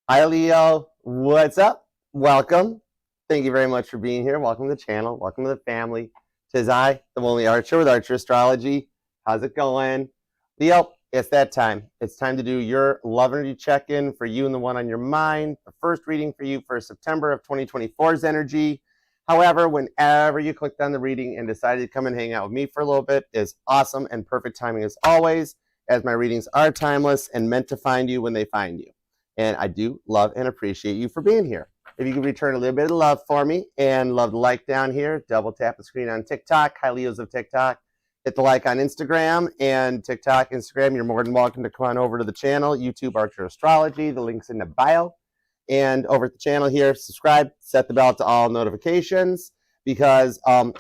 Hi, Leo. What's up? Welcome. Thank you very much for being here. Welcome to the channel. Welcome to the family. Tis I, the only Archer with Archer Astrology. How's it going? Leo, it's that time. It's time to do your love energy check-in for you and the one on your mind. The first reading for you for September of 2024's energy. However, whenever you clicked on the reading and decided to come and hang out with me for a little bit is awesome and perfect timing as always, as my readings are timeless and meant to find you when they find you. And I do love and appreciate you for being here. If you could return a little bit of love for me and love the like down here, double tap the screen on TikTok. Hi, Leos of TikTok. Hit the like on Instagram and TikTok, Instagram. You're more than welcome to come on over to the channel, YouTube Archer Astrology. The link's in the bio. And over at the channel here, subscribe, set the bell to all notifications because I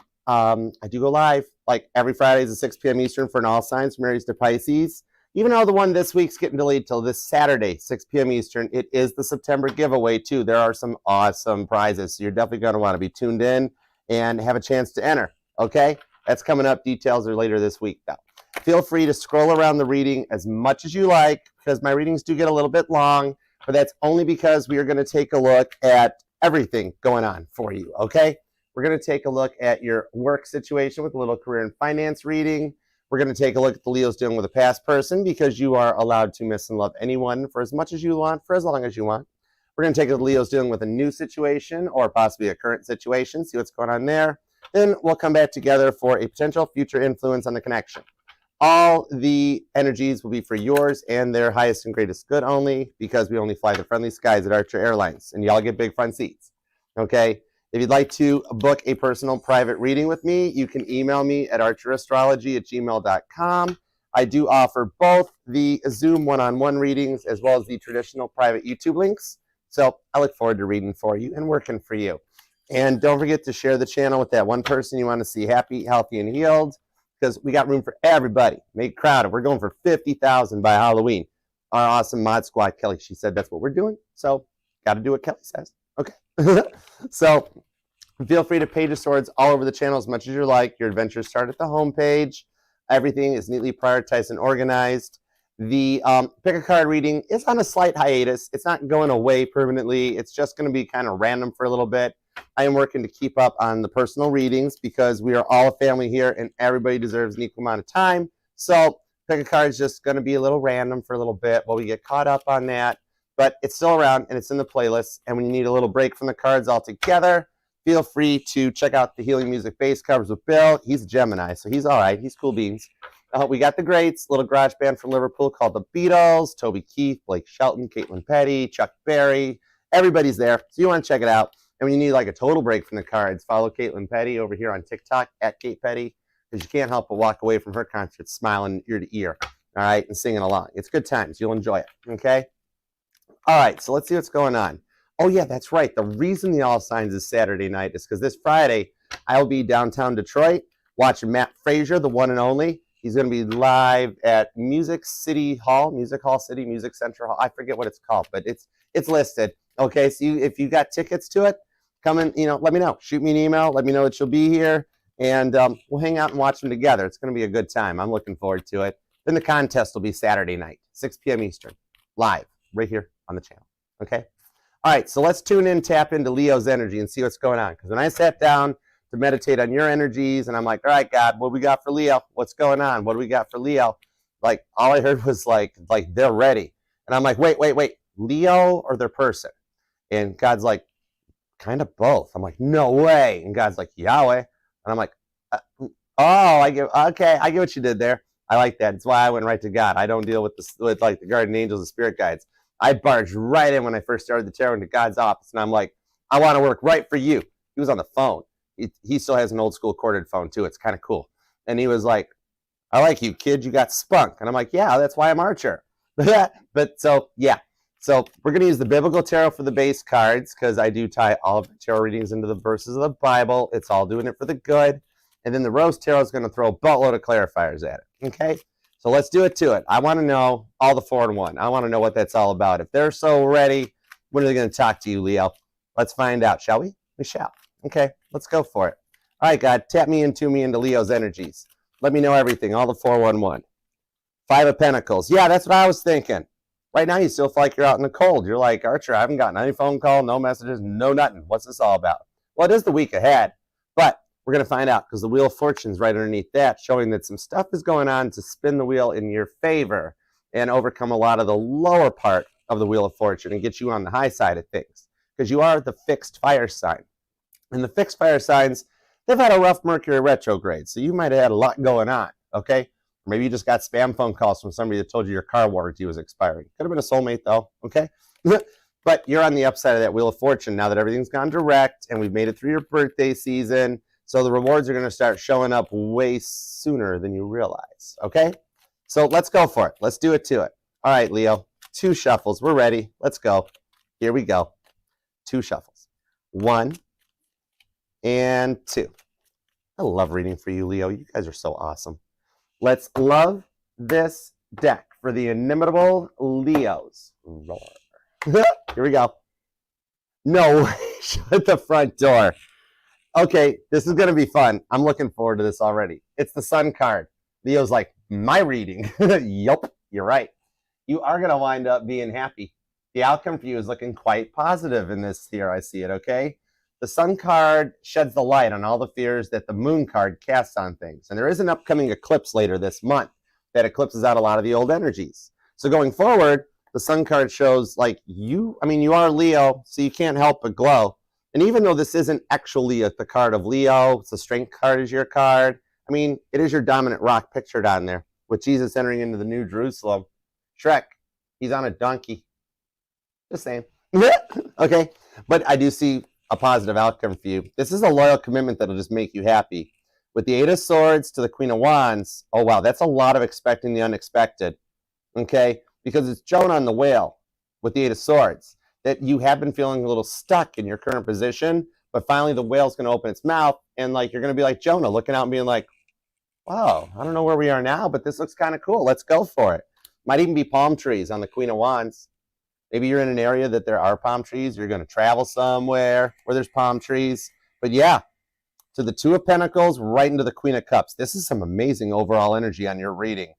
do go live like every Fridays at 6 p.m. Eastern for an all signs from Aries to Pisces. Even though the one this week's getting delayed till this Saturday, 6 p.m. Eastern, it is the September giveaway too. There are some awesome prizes, so you're definitely going to want to be tuned in and have a chance to enter, okay? That's coming up. Details are later this week, though. Feel free to scroll around the reading as much as you like because my readings do get a little bit long, but that's only because we are going to take a look at everything going on for you, okay? We're going to take a look at your work situation with a little career and finance reading. We're going to take a look at the Leos dealing with a past person because you are allowed to miss and love anyone for as much as you want, for as long as you want. We're going to take a look at the Leos dealing with a new situation or possibly a current situation, see what's going on there. Then we'll come back together for a potential future influence on the connection. All the energies will be for yours and their highest and greatest good only because we only fly the friendly skies at Archer Airlines and y'all get big fun seats, okay? If you'd like to book a personal private reading with me, you can email me at archerastrology@gmail.com. I do offer both the Zoom one-on-one readings as well as the traditional private YouTube links. So I look forward to reading for you and working for you. And don't forget to share the channel with that one person you want to see happy, healthy, and healed because we got room for everybody. Make it crowded. We're going for 50,000 by Halloween. Our awesome mod squad, Kelly, she said that's what we're doing. So got to do what Kelly says. Okay. So feel free to page of swords all over the channel as much as you like. Your adventures start at the home page. Everything is neatly prioritized and organized. The pick a card reading is on a slight hiatus. It's not going away permanently. It's just going to be kind of random for a little bit. I am working to keep up on the personal readings because we are all a family here and everybody deserves an equal amount of time. So pick a card is just going to be a little random for a little bit while we get caught up on that. But it's still around and it's in the playlist. And when you need a little break from the cards altogether, feel free to check out the Healing Music Bass covers with Bill. He's a Gemini, so he's all right. He's cool beans. We got the greats, little garage band from Liverpool called the Beatles, Toby Keith, Blake Shelton, Caitlin Petty, Chuck Berry. Everybody's there, so you want to check it out. And when you need like a total break from the cards, follow Caitlin Petty over here on TikTok at Kate Petty because you can't help but walk away from her concert smiling ear to ear, all right, and singing along. It's good times. You'll enjoy it, okay? All right, so let's see what's going on. Oh, yeah, that's right. The reason the All Signs is Saturday night is because this Friday, I'll be downtown Detroit watching Matt Frazier, the one and only. He's going to be live at Music City Hall, Music Hall City, Music Central Hall. I forget what it's called, but it's listed. Okay, so if you got tickets to it, come and, let me know. Shoot me an email. Let me know that you'll be here, and we'll hang out and watch them together. It's going to be a good time. I'm looking forward to it. Then the contest will be Saturday night, 6 p.m. Eastern, live, right here on the channel. Okay? All right, so let's tune in, tap into Leo's energy and see what's going on. Because when I sat down to meditate on your energies, and I'm like, all right, God, what do we got for Leo? What's going on? What do we got for Leo? Like, all I heard was like they're ready. And I'm like, wait, Leo or their person? And God's like, kind of both. I'm like, no way. And God's like, Yahweh. And I'm like, I get what you did there. I like that. It's why I went right to God. I don't deal with like the guardian angels and spirit guides. I barged right in when I first started the tarot into God's office, and I'm like, I want to work right for you. He was on the phone. He still has an old school corded phone too. It's kind of cool. And he was like, I like you, kid. You got spunk. And I'm like, yeah, that's why I'm Archer. But so, yeah. So we're going to use the Biblical Tarot for the base cards because I do tie all of the tarot readings into the verses of the Bible. It's all doing it for the good. And then the Rose Tarot is going to throw a buttload of clarifiers at it. Okay? So let's do it to it. I want to know all the 4-in-1. I want to know what that's all about. If they're so ready, when are they going to talk to you, Leo? Let's find out, shall we? We shall. Okay, let's go for it. All right, God, tap me into Leo's energies. Let me know everything, all the 4-1-1. 5 of Pentacles. Yeah, that's what I was thinking. Right now, you still feel like you're out in the cold. You're like, Archer, I haven't gotten any phone call, no messages, no nothing. What's this all about? Well, it is the week ahead, but we're going to find out because the Wheel of Fortune's right underneath that, showing that some stuff is going on to spin the wheel in your favor and overcome a lot of the lower part of the Wheel of Fortune and get you on the high side of things, because you are the fixed fire sign. And the fixed fire signs, they've had a rough Mercury retrograde, so you might have had a lot going on, okay? Maybe you just got spam phone calls from somebody that told you your car warranty was expiring. Could have been a soulmate, though, okay? But you're on the upside of that Wheel of Fortune now that everything's gone direct and we've made it through your birthday season. So the rewards are going to start showing up way sooner than you realize, okay? So let's go for it. Let's do it to it. All right, Leo, 2 shuffles. We're ready. Let's go. Here we go. 2 shuffles. 1 and 2. I love reading for you, Leo. You guys are so awesome. Let's love this deck for the inimitable Leos. Roar. Here we go. No way. Shut the front door. Okay, this is going to be fun. I'm looking forward to this already. It's the Sun card. Leo's like, my reading. Yup, you're right. You are going to wind up being happy. The outcome for you is looking quite positive in this here. I see it, okay? The Sun card sheds the light on all the fears that the Moon card casts on things. And there is an upcoming eclipse later this month that eclipses out a lot of the old energies. So going forward, the Sun card shows like you are Leo, so you can't help but glow. And even though this isn't actually the card of Leo, it's the Strength card is your card. I mean, it is your dominant rock pictured on there with Jesus entering into the New Jerusalem. Shrek, he's on a donkey. Just saying. Okay, but I do see a positive outcome for you. This is a loyal commitment that'll just make you happy. With the 8 of Swords to the Queen of Wands, oh wow, that's a lot of expecting the unexpected. Okay, because it's Jonah on the whale with the 8 of Swords. That you have been feeling a little stuck in your current position, but finally the whale's going to open its mouth and like you're going to be like Jonah, looking out and being like, wow, I don't know where we are now, but this looks kind of cool. Let's go for it. Might even be palm trees on the Queen of Wands. Maybe you're in an area that there are palm trees. You're going to travel somewhere where there's palm trees. But yeah, to the 2 of Pentacles, right into the Queen of Cups. This is some amazing overall energy on your reading.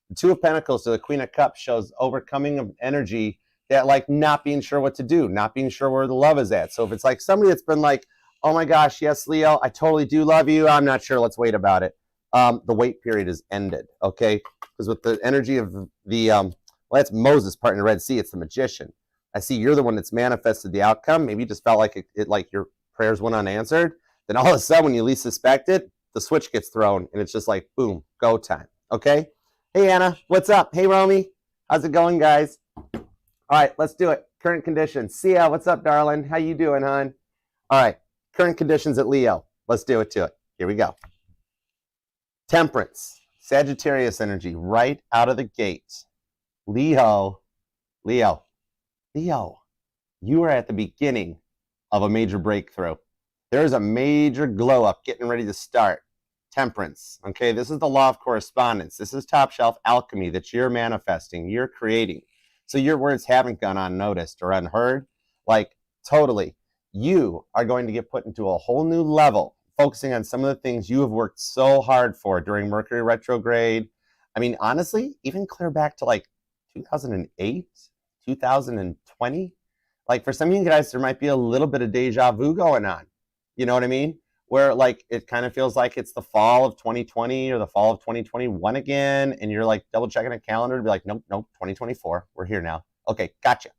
The 2 of Pentacles to the Queen of Cups shows overcoming of energy that like not being sure what to do, not being sure where the love is at. So if it's like somebody that's been like, oh my gosh, yes, Leo, I totally do love you. I'm not sure. Let's wait about it. The wait period is ended, okay? Because with the energy of the, well, that's Moses part in the Red Sea. It's the magician. I see you're the one that's manifested the outcome. Maybe you just felt like it like your prayers went unanswered. Then all of a sudden, when you least suspect it, the switch gets thrown and it's just like, boom, go time, okay? Hey, Anna, what's up? Hey, Romy, how's it going, guys? All right, let's do it. Current conditions. Sia, what's up, darling? How you doing, hon? All right, current conditions at Leo. Let's do it to it. Here we go. Temperance, Sagittarius energy right out of the gate. Leo, you are at the beginning of a major breakthrough. There's a major glow up getting ready to start. Temperance, okay? This is the law of correspondence. This is top shelf alchemy that you're manifesting, you're creating. So your words haven't gone unnoticed or unheard. Like, totally. You are going to get put into a whole new level, focusing on some of the things you have worked so hard for during Mercury retrograde. I mean, honestly, even clear back to like 2008, 2020. Like, for some of you guys, there might be a little bit of deja vu going on. You know what I mean? Where like it kind of feels like it's the fall of 2020 or the fall of 2021 again, and you're like double checking a calendar to be like, nope, 2024, we're here now. Okay, gotcha.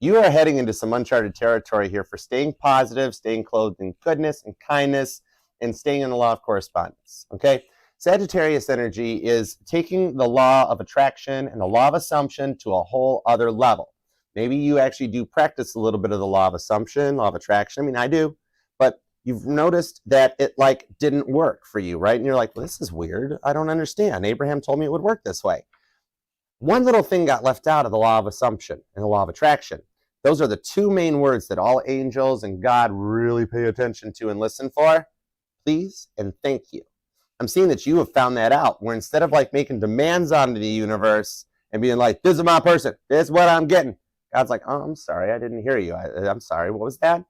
You are heading into some uncharted territory here for staying positive, staying clothed in goodness and kindness, and staying in the law of correspondence, okay? Sagittarius energy is taking the law of attraction and the law of assumption to a whole other level. Maybe you actually do practice a little bit of the law of assumption, law of attraction. I mean, I do, but you've noticed that it like didn't work for you, right? And you're like, well, this is weird. I don't understand. Abraham told me it would work this way. One little thing got left out of the law of assumption and the law of attraction. Those are the 2 main words that all angels and God really pay attention to and listen for. Please and thank you. I'm seeing that you have found that out, where instead of like making demands onto the universe and being like, this is my person, this is what I'm getting. God's like, oh, I'm sorry, I didn't hear you. I'm sorry, what was that?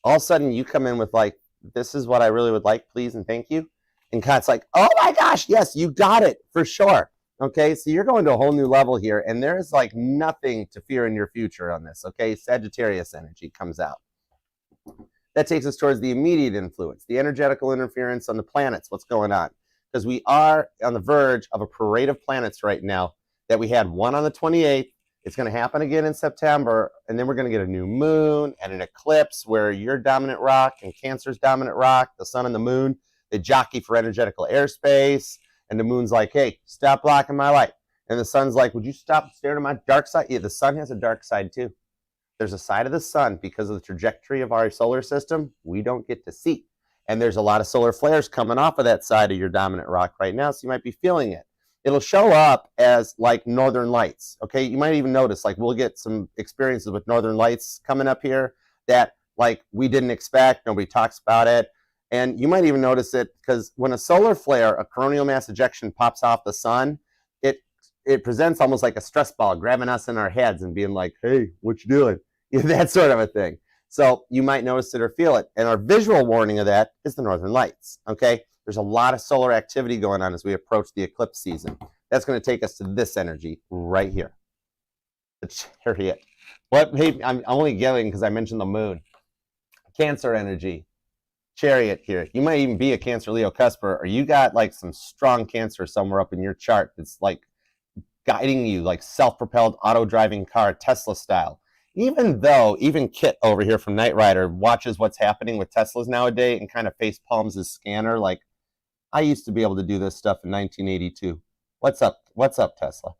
All of a sudden you come in with like, this is what I really would like, please and thank you. And God's like, oh my gosh, yes, you got it for sure. Okay, so you're going to a whole new level here, and there's like nothing to fear in your future on this. Okay, Sagittarius energy comes out. That takes us towards the immediate influence, the energetical interference on the planets, what's going on. Because we are on the verge of a parade of planets right now that we had one on the 28th. It's going to happen again in September, and then we're going to get a new moon and an eclipse where your dominant rock and Cancer's dominant rock, the sun and the moon, they jockey for energetical airspace, and the moon's like, hey, stop blocking my light. And the sun's like, would you stop staring at my dark side? Yeah, the sun has a dark side too. There's a side of the sun, because of the trajectory of our solar system, we don't get to see. And there's a lot of solar flares coming off of that side of your dominant rock right now, so you might be feeling it. It'll show up as like northern lights, okay? You might even notice, like, we'll get some experiences with northern lights coming up here that, like, we didn't expect, nobody talks about it. And you might even notice it because when a solar flare, a coronal mass ejection, pops off the sun, it presents almost like a stress ball grabbing us in our heads and being like, hey, what you doing? That sort of a thing. So you might notice it or feel it. And our visual warning of that is the northern lights, okay? There's a lot of solar activity going on as we approach the eclipse season. That's going to take us to this energy right here, the Chariot. What? Hey, I'm only getting because I mentioned the moon. Cancer energy, Chariot here. You might even be a Cancer Leo cusper, or you got like some strong Cancer somewhere up in your chart that's like guiding you, like self-propelled auto-driving car, Tesla style. Even Kit over here from Knight Rider watches what's happening with Teslas nowadays and kind of face palms his scanner like, I used to be able to do this stuff in 1982. What's up? What's up, Tesla?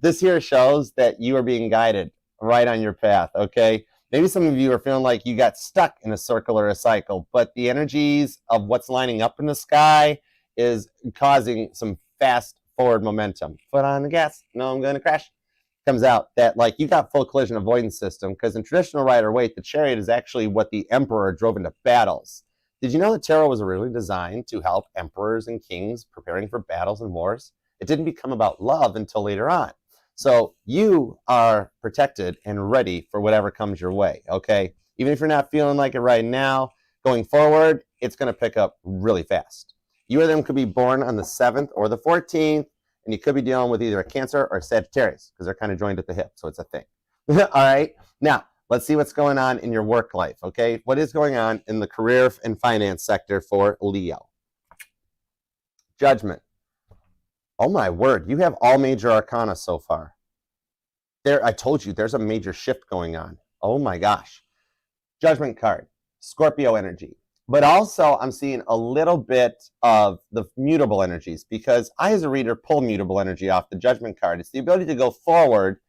This here shows that you are being guided right on your path, okay? Maybe some of you are feeling like you got stuck in a circle or a cycle, but the energies of what's lining up in the sky is causing some fast forward momentum. Foot on the gas. No, I'm going to crash. Comes out that like you got full collision avoidance system, because in traditional Rider-Waite, the Chariot is actually what the emperor drove into battles. Did you know that tarot was originally designed to help emperors and kings preparing for battles and wars? It didn't become about love until later on. So you are protected and ready for whatever comes your way, okay? Even if you're not feeling like it right now, going forward, it's going to pick up really fast. You or them could be born on the 7th or the 14th, and you could be dealing with either a Cancer or a Sagittarius, because they're kind of joined at the hip, so it's a thing. All right, now let's see what's going on in your work life, okay? What is going on in the career and finance sector for Leo? Judgment. Oh my word, you have all major arcana so far. There, I told you, there's a major shift going on. Oh my gosh. Judgment card, Scorpio energy. But also, I'm seeing a little bit of the mutable energies, because I, as a reader, pull mutable energy off the Judgment card. It's the ability to go forward.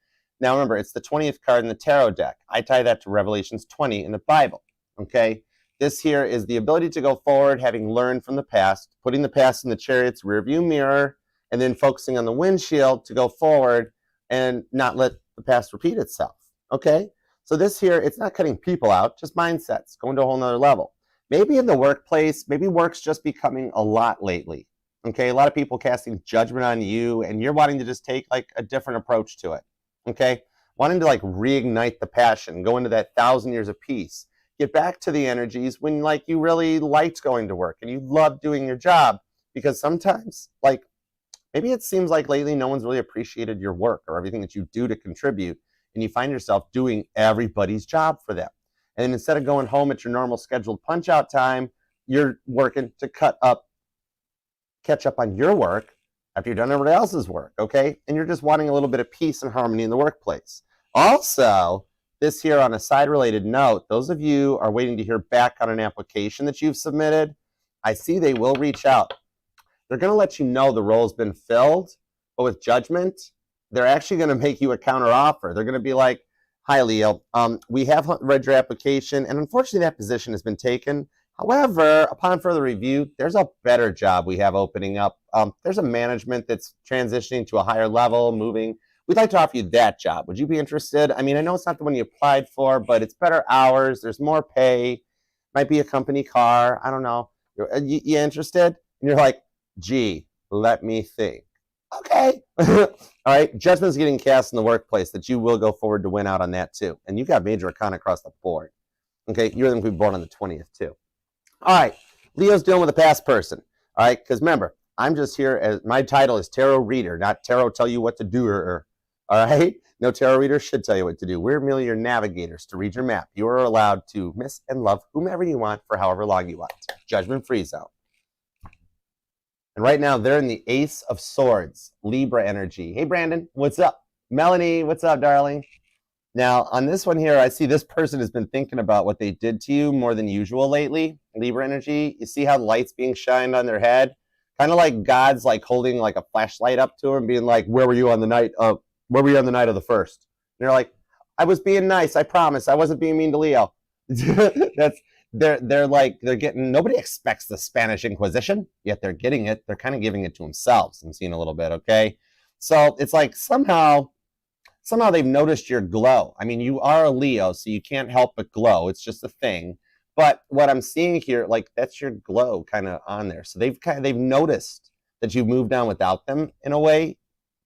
Now, remember, it's the 20th card in the tarot deck. I tie that to Revelations 20 in the Bible, okay? This here is the ability to go forward, having learned from the past, putting the past in the Chariot's rearview mirror, and then focusing on the windshield to go forward and not let the past repeat itself, okay? So this here, it's not cutting people out, just mindsets, going to a whole nother level. Maybe in the workplace, maybe work's just becoming a lot lately. Okay, a lot of people casting judgment on you, and you're wanting to just take like a different approach to it. Okay, wanting to like reignite the passion, go into that 1,000 years of peace, get back to the energies when like you really liked going to work and you loved doing your job. Because sometimes, like, maybe it seems like lately no one's really appreciated your work or everything that you do to contribute, and you find yourself doing everybody's job for them. And instead of going home at your normal scheduled punch-out time, you're working to catch up on your work after you've done everybody else's work, okay? And you're just wanting a little bit of peace and harmony in the workplace. Also, this here on a side-related note, those of you are waiting to hear back on an application that you've submitted, I see they will reach out. They're going to let you know the role's been filled, but with Judgment, they're actually going to make you a counteroffer. They're going to be like, hi, Leo. We have read your application, and unfortunately that position has been taken. However, upon further review, there's a better job we have opening up. There's a management that's transitioning to a higher level, moving. We'd like to offer you that job. Would you be interested? I mean, I know it's not the one you applied for, but it's better hours. There's more pay. Might be a company car. I don't know. You interested? And you're like, gee, let me think. Okay. All right. Judgment's getting cast in the workplace that you will go forward to win out on that too. And you got major arcana across the board. Okay. You're going to be born on the 20th too. All right. Leo's dealing with a past person. All right. Because remember, I'm just here as my title is tarot reader, not tarot tell you what to do. All right? No tarot reader should tell you what to do. We're merely your navigators to read your map. You are allowed to miss and love whomever you want for however long you want. Judgment-free zone. And right now, they're in the Ace of Swords, Libra energy. Hey, Brandon, what's up? Melanie, what's up, darling? Now, on this one here, I see this person has been thinking about what they did to you more than usual lately. Libra energy. You see how the light's being shined on their head? Kind of like God's like holding like a flashlight up to them, being like, where were you on the night of the first? And they're like, I was being nice, I promise. I wasn't being mean to Leo. That's they're getting, nobody expects the Spanish Inquisition, yet they're getting it. They're kind of giving it to themselves. I'm seeing a little bit, okay? So it's like somehow they've noticed your glow. I mean, you are a Leo, so you can't help but glow. It's just a thing. But what I'm seeing here, like that's your glow kind of on there. So they've noticed that you've moved on without them in a way.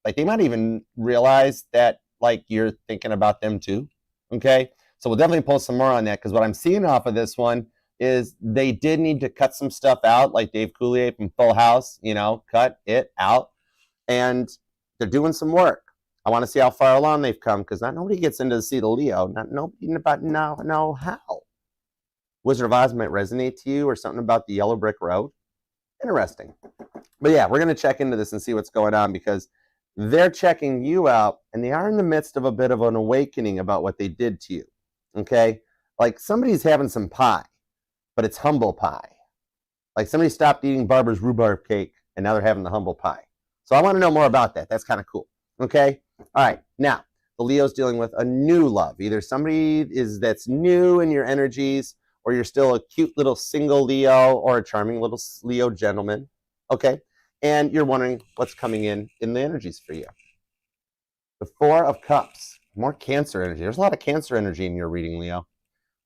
Like they might even realize that like you're thinking about them too. Okay. So we'll definitely pull some more on that, because what I'm seeing off of this one is they did need to cut some stuff out, like Dave Coulier from Full House, you know, cut it out. And they're doing some work. I want to see how far along they've come, because not nobody gets into the seat of Leo. Not nobody about know how. Wizard of Oz might resonate to you, or something about the yellow brick road. Interesting. But yeah, we're going to check into this and see what's going on, because they're checking you out, and they are in the midst of a bit of an awakening about what they did to you. Okay? Like somebody's having some pie, but it's humble pie. Like somebody stopped eating Barbara's rhubarb cake, and now they're having the humble pie. So I want to know more about that. That's kind of cool. Okay? All right. Now, the Leo's dealing with a new love. Either somebody that's new in your energies, or you're still a cute little single Leo, or a charming little Leo gentleman. Okay? And you're wondering what's coming in the energies for you. The Four of Cups. More Cancer energy. There's a lot of Cancer energy in your reading, Leo.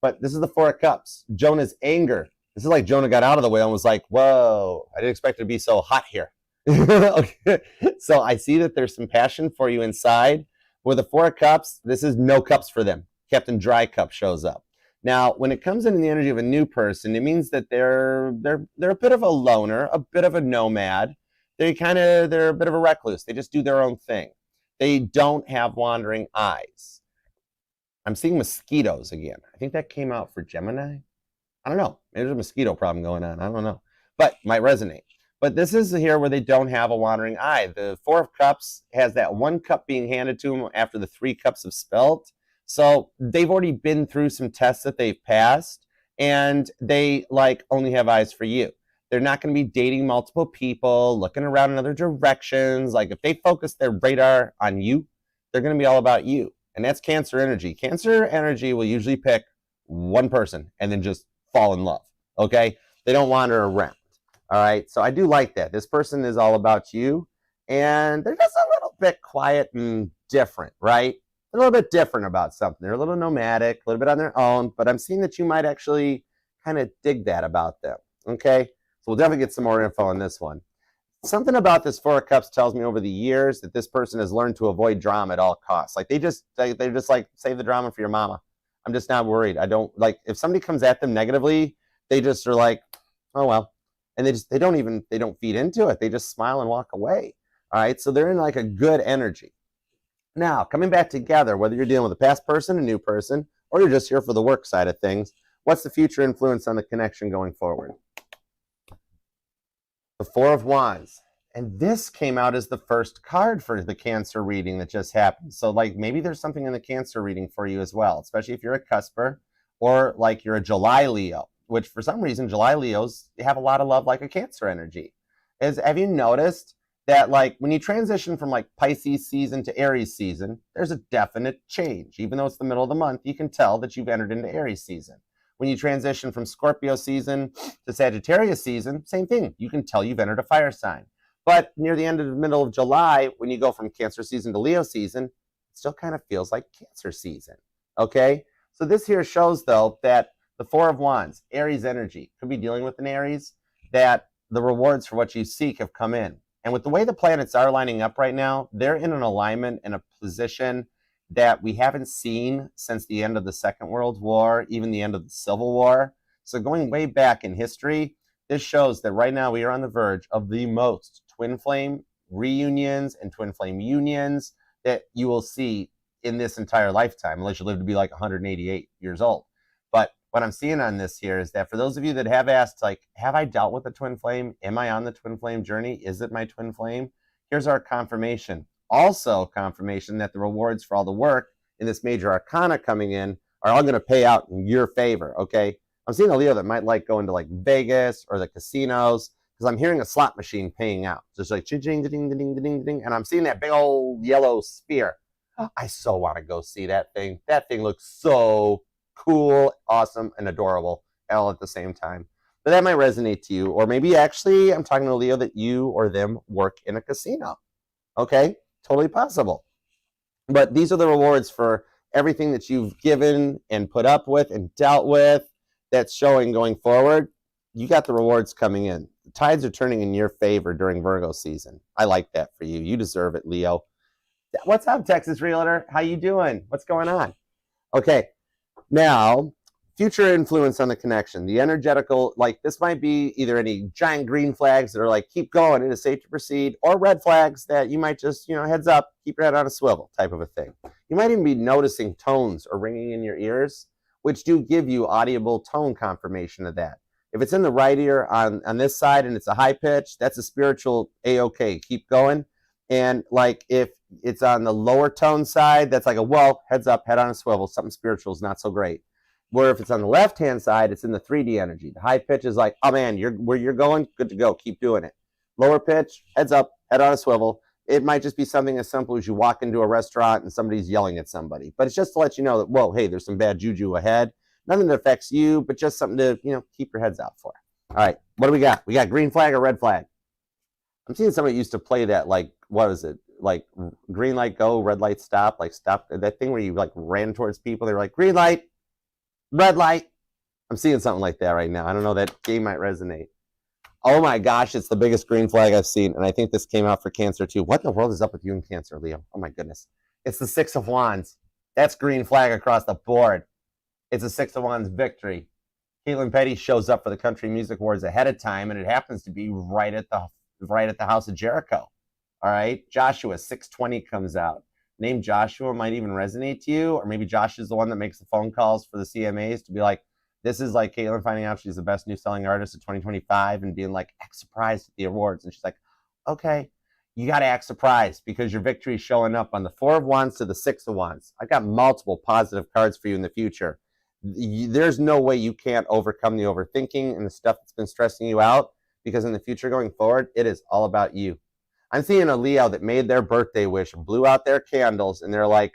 But this is the Four of Cups. Jonah's anger. This is like Jonah got out of the whale and was like, whoa, I didn't expect it to be so hot here. Okay. So I see that there's some passion for you inside. With the Four of Cups, this is no cups for them. Captain Dry Cup shows up. Now, when it comes in the energy of a new person, it means that they're a bit of a loner, a bit of a nomad. They're a bit of a recluse. They just do their own thing. They don't have wandering eyes. I'm seeing mosquitoes again. I think that came out for Gemini. I don't know. Maybe there's a mosquito problem going on. I don't know. But might resonate. But this is here where they don't have a wandering eye. The Four of Cups has that one cup being handed to them after the 3 cups have spilled. So they've already been through some tests that they've passed, and they like only have eyes for you. They're not going to be dating multiple people, looking around in other directions. Like if they focus their radar on you, they're going to be all about you. And that's Cancer energy. Cancer energy will usually pick one person and then just fall in love. Okay? They don't wander around. All right? So I do like that. This person is all about you, and they're just a little bit quiet and different, right? They're a little bit different about something. They're a little nomadic, a little bit on their own, but I'm seeing that you might actually kind of dig that about them. Okay? So we'll definitely get some more info on this one. Something about this Four of Cups tells me over the years that this person has learned to avoid drama at all costs. Like they're just like, save the drama for your mama. I'm just not worried. I don't like, if somebody comes at them negatively, they just are like, oh well. And they don't feed into it. They just smile and walk away. All right. So they're in like a good energy. Now, coming back together, whether you're dealing with a past person, a new person, or you're just here for the work side of things, what's the future influence on the connection going forward? The Four of Wands. And this came out as the first card for the Cancer reading that just happened. So like maybe there's something in the Cancer reading for you as well, especially if you're a cusper, or like you're a July Leo, which for some reason July Leos have a lot of love like a Cancer energy. Have you noticed that like when you transition from like Pisces season to Aries season, there's a definite change. Even though it's the middle of the month, you can tell that you've entered into Aries season. When you transition from Scorpio season to Sagittarius season, same thing. You can tell you've entered a fire sign. But near the end of the middle of July, when you go from Cancer season to Leo season, it still kind of feels like Cancer season. Okay? So this here shows, though, that the Four of Wands, Aries energy, could be dealing with an Aries, that the rewards for what you seek have come in. And with the way the planets are lining up right now, they're in an alignment and a position that we haven't seen since the end of the Second World War, even the end of the Civil War. So going way back in history, this shows that right now we are on the verge of the most twin flame reunions and twin flame unions that you will see in this entire lifetime, unless you live to be like 188 years old. But what I'm seeing on this here is that for those of you that have asked, like, have I dealt with a twin flame? Am I on the twin flame journey? Is it my twin flame? Here's our confirmation. Also confirmation that the rewards for all the work in this major arcana coming in are all going to pay out in your favor, okay? I'm seeing a Leo that might like going to like Vegas or the casinos, because I'm hearing a slot machine paying out. Just like ching, ding, ding, ding, ding, ding, and I'm seeing that big old yellow sphere. I so want to go see that thing. That thing looks so cool, awesome, and adorable all at the same time. But that might resonate to you. Or maybe actually I'm talking to a Leo that you or them work in a casino. Okay, totally possible. But these are the rewards for everything that you've given and put up with and dealt with that's showing going forward. You got the rewards coming in. The tides are turning in your favor during Virgo season. I like that for you. You deserve it, Leo. What's up, Texas Realtor? How you doing? What's going on? Okay, now, future influence on the connection. The energetical, like this might be either any giant green flags that are like, keep going, it is safe to proceed, or red flags that you might just, heads up, keep your head on a swivel type of a thing. You might even be noticing tones or ringing in your ears, which do give you audible tone confirmation of that. If it's in the right ear on this side and it's a high pitch, that's a spiritual A-OK, keep going. And like if it's on the lower tone side, that's like a, well, heads up, head on a swivel, something spiritual is not so great. Where if it's on the left-hand side, it's in the 3D energy. The high pitch is like, oh man, where you're going, good to go, keep doing it. Lower pitch, heads up, head on a swivel. It might just be something as simple as you walk into a restaurant and somebody's yelling at somebody. But it's just to let you know that, whoa, hey, there's some bad juju ahead. Nothing that affects you, but just something to, keep your heads out for. All right, what do we got? We got green flag or red flag? I'm seeing somebody used to play that, like, what is it? Like green light go, red light stop, like stop, that thing where you like ran towards people. They were like, green light, red light. I'm seeing something like that right now. I don't know, that game might resonate. Oh my gosh, it's the biggest green flag I've seen. And I think this came out for Cancer too. What in the world is up with you and Cancer, Leo? Oh my goodness. It's the 6 of Wands. That's green flag across the board. It's a 6 of Wands victory. Caitlin Petty shows up for the Country Music Awards ahead of time, and it happens to be right at the House of Jericho. All right, Joshua 620 comes out. Name Joshua might even resonate to you, or maybe Josh is the one that makes the phone calls for the CMAs to be like, this is like Caitlin finding out she's the best new selling artist of 2025 and being like, act surprised at the awards. And she's like, okay, you got to act surprised because your victory is showing up on the 4 of Wands to the 6 of Wands. I've got multiple positive cards for you in the future. There's no way you can't overcome the overthinking and the stuff that's been stressing you out, because in the future going forward, it is all about you. I'm seeing a Leo that made their birthday wish, blew out their candles, and they're like,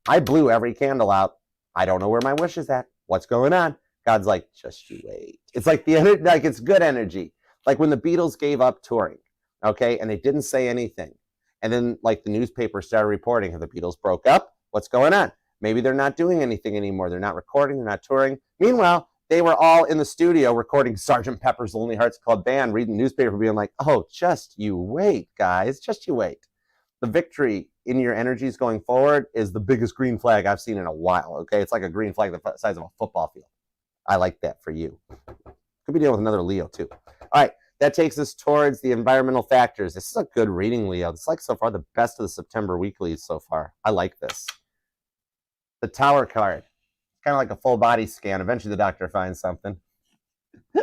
I blew every candle out. I don't know where my wish is at. What's going on? God's like, just you wait. It's like like it's good energy. Like when the Beatles gave up touring, okay, and they didn't say anything. And then like the newspaper started reporting how the Beatles broke up. What's going on? Maybe they're not doing anything anymore. They're not recording. They're not touring. Meanwhile, they were all in the studio recording Sgt. Pepper's Lonely Hearts Club Band, reading the newspaper, being like, oh, just you wait, guys. Just you wait. The victory in your energies going forward is the biggest green flag I've seen in a while, okay? It's like a green flag the size of a football field. I like that for you. Could be dealing with another Leo, too. All right, that takes us towards the environmental factors. This is a good reading, Leo. This is like so far the best of the September weeklies so far. I like this. The Tower card. Kind of like a full body scan. Eventually the doctor finds something.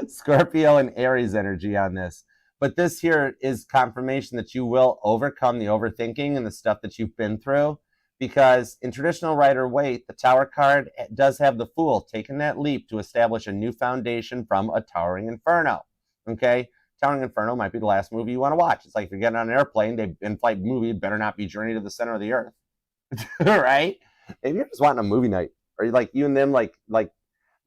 Scorpio and Aries energy on this. But this here is confirmation that you will overcome the overthinking and the stuff that you've been through. Because in traditional Rider-Waite, the Tower card does have the Fool taking that leap to establish a new foundation from a towering inferno. Okay? Towering Inferno might be the last movie you want to watch. It's like if you're getting on an airplane, the in-flight movie better not be Journey to the Center of the Earth. Right? Maybe you're just wanting a movie night. Or like you and them, like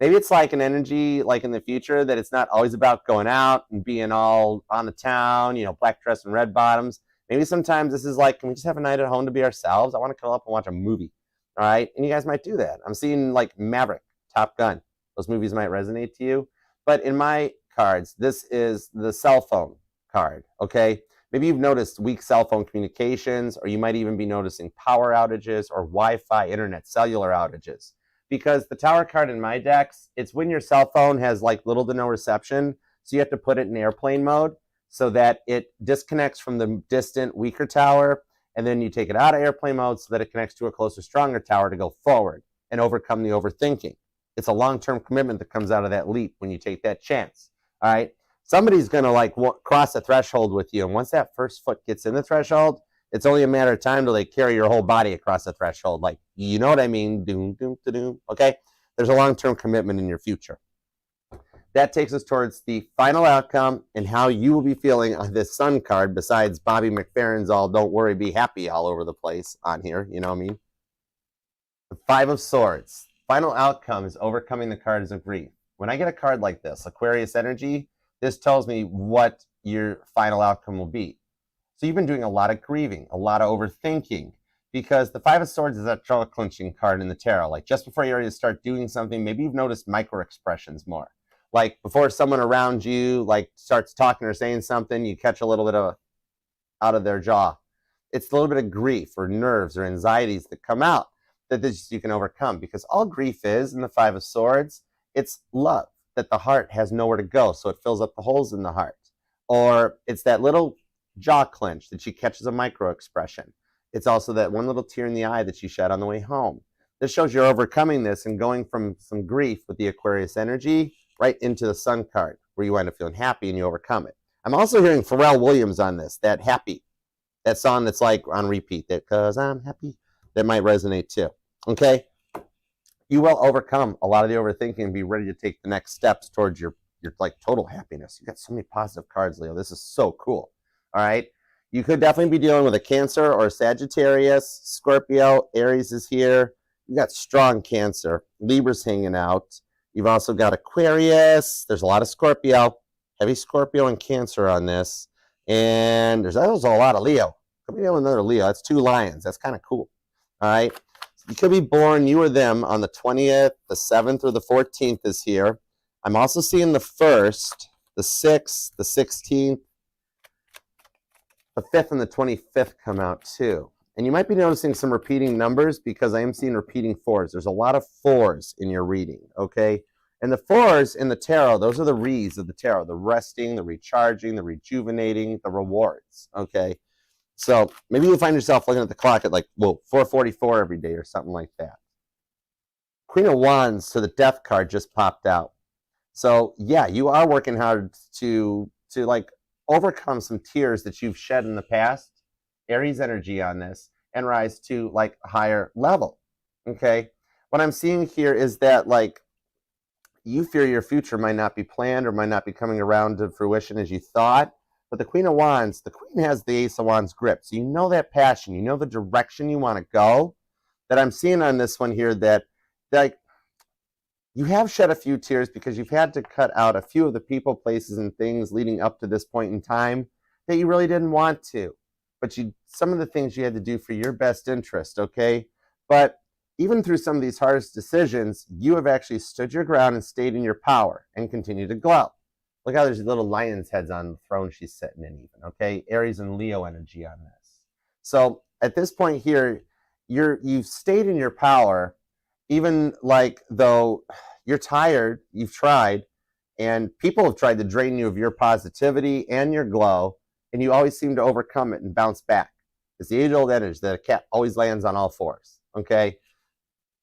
maybe it's like an energy like in the future that it's not always about going out and being all on the town, black dress and red bottoms. Maybe sometimes this is like, can we just have a night at home to be ourselves? I want to curl up and watch a movie. All right. And you guys might do that. I'm seeing like Maverick, Top Gun. Those movies might resonate to you. But in my cards, this is the cell phone card. Okay. Maybe you've noticed weak cell phone communications, or you might even be noticing power outages or Wi-Fi, internet, cellular outages. Because the Tower card in my decks, it's when your cell phone has like little to no reception. So you have to put it in airplane mode so that it disconnects from the distant, weaker tower, and then you take it out of airplane mode so that it connects to a closer, stronger tower to go forward and overcome the overthinking. It's a long-term commitment that comes out of that leap when you take that chance. All right. Somebody's going to like cross a threshold with you. And once that first foot gets in the threshold, it's only a matter of time till they carry your whole body across the threshold. Like, you know what I mean? Doom, doom, doom. Okay. There's a long-term commitment in your future. That takes us towards the final outcome and how you will be feeling on this sun card, besides Bobby McFerrin's all don't worry, be happy all over the place on here. You know what I mean? The Five of Swords. Final outcome is overcoming the cards of grief. When I get a card like this, Aquarius energy, this tells me what your final outcome will be. So you've been doing a lot of grieving, a lot of overthinking, because the Five of Swords is that jaw clenching card in the tarot. Like just before you're ready to start doing something, maybe you've noticed micro expressions more. Like before someone around you like starts talking or saying something, you catch a little bit of out of their jaw. It's a little bit of grief or nerves or anxieties that come out that this you can overcome, because all grief is in the Five of Swords, it's love that the heart has nowhere to go, so it fills up the holes in the heart. Or it's that little jaw clench that she catches a micro expression. It's also that one little tear in the eye that she shed on the way home. This shows you're overcoming this and going from some grief with the Aquarius energy right into the Sun card, where you wind up feeling happy and you overcome it. I'm also hearing Pharrell Williams on this, that happy, that song that's like on repeat, that 'cause I'm happy, that might resonate too. Okay? You will overcome a lot of the overthinking and be ready to take the next steps towards your like total happiness. You got so many positive cards, Leo. This is so cool. All right. You could definitely be dealing with a Cancer or a Sagittarius. Scorpio, Aries is here. You got strong Cancer. Libra's hanging out. You've also got Aquarius. There's a lot of Scorpio. Heavy Scorpio and Cancer on this. And there's also a lot of Leo. Could be dealing with another Leo. That's two lions. That's kind of cool. All right. You could be born, you or them, on the 20th, the 7th, or the 14th is here. I'm also seeing the 1st, the 6th, the 16th, the 5th, and the 25th come out too. And you might be noticing some repeating numbers because I am seeing repeating 4s. There's a lot of 4s in your reading, okay? And the 4s in the tarot, those are the re's of the tarot, the resting, the recharging, the rejuvenating, the rewards, okay? So maybe you'll find yourself looking at the clock at like, whoa, 4:44 every day or something like that. Queen of Wands to the Death card just popped out. So yeah, you are working hard to like overcome some tears that you've shed in the past. Aries energy on this and rise to like a higher level. Okay. What I'm seeing here is that like you fear your future might not be planned or might not be coming around to fruition as you thought. But the Queen of Wands, the Queen has the Ace of Wands grip. So you know that passion, you know the direction you want to go. That I'm seeing on this one here that like you have shed a few tears because you've had to cut out a few of the people, places, and things leading up to this point in time that you really didn't want to. But some of the things you had to do for your best interest, okay? But even through some of these hardest decisions, you have actually stood your ground and stayed in your power and continue to glow. Look how there's little lion's heads on the throne she's sitting in even, okay? Aries and Leo energy on this. So at this point here, you've stayed in your power, even like though you're tired, you've tried, and people have tried to drain you of your positivity and your glow, and you always seem to overcome it and bounce back. It's the age-old adage that a cat always lands on all fours, okay?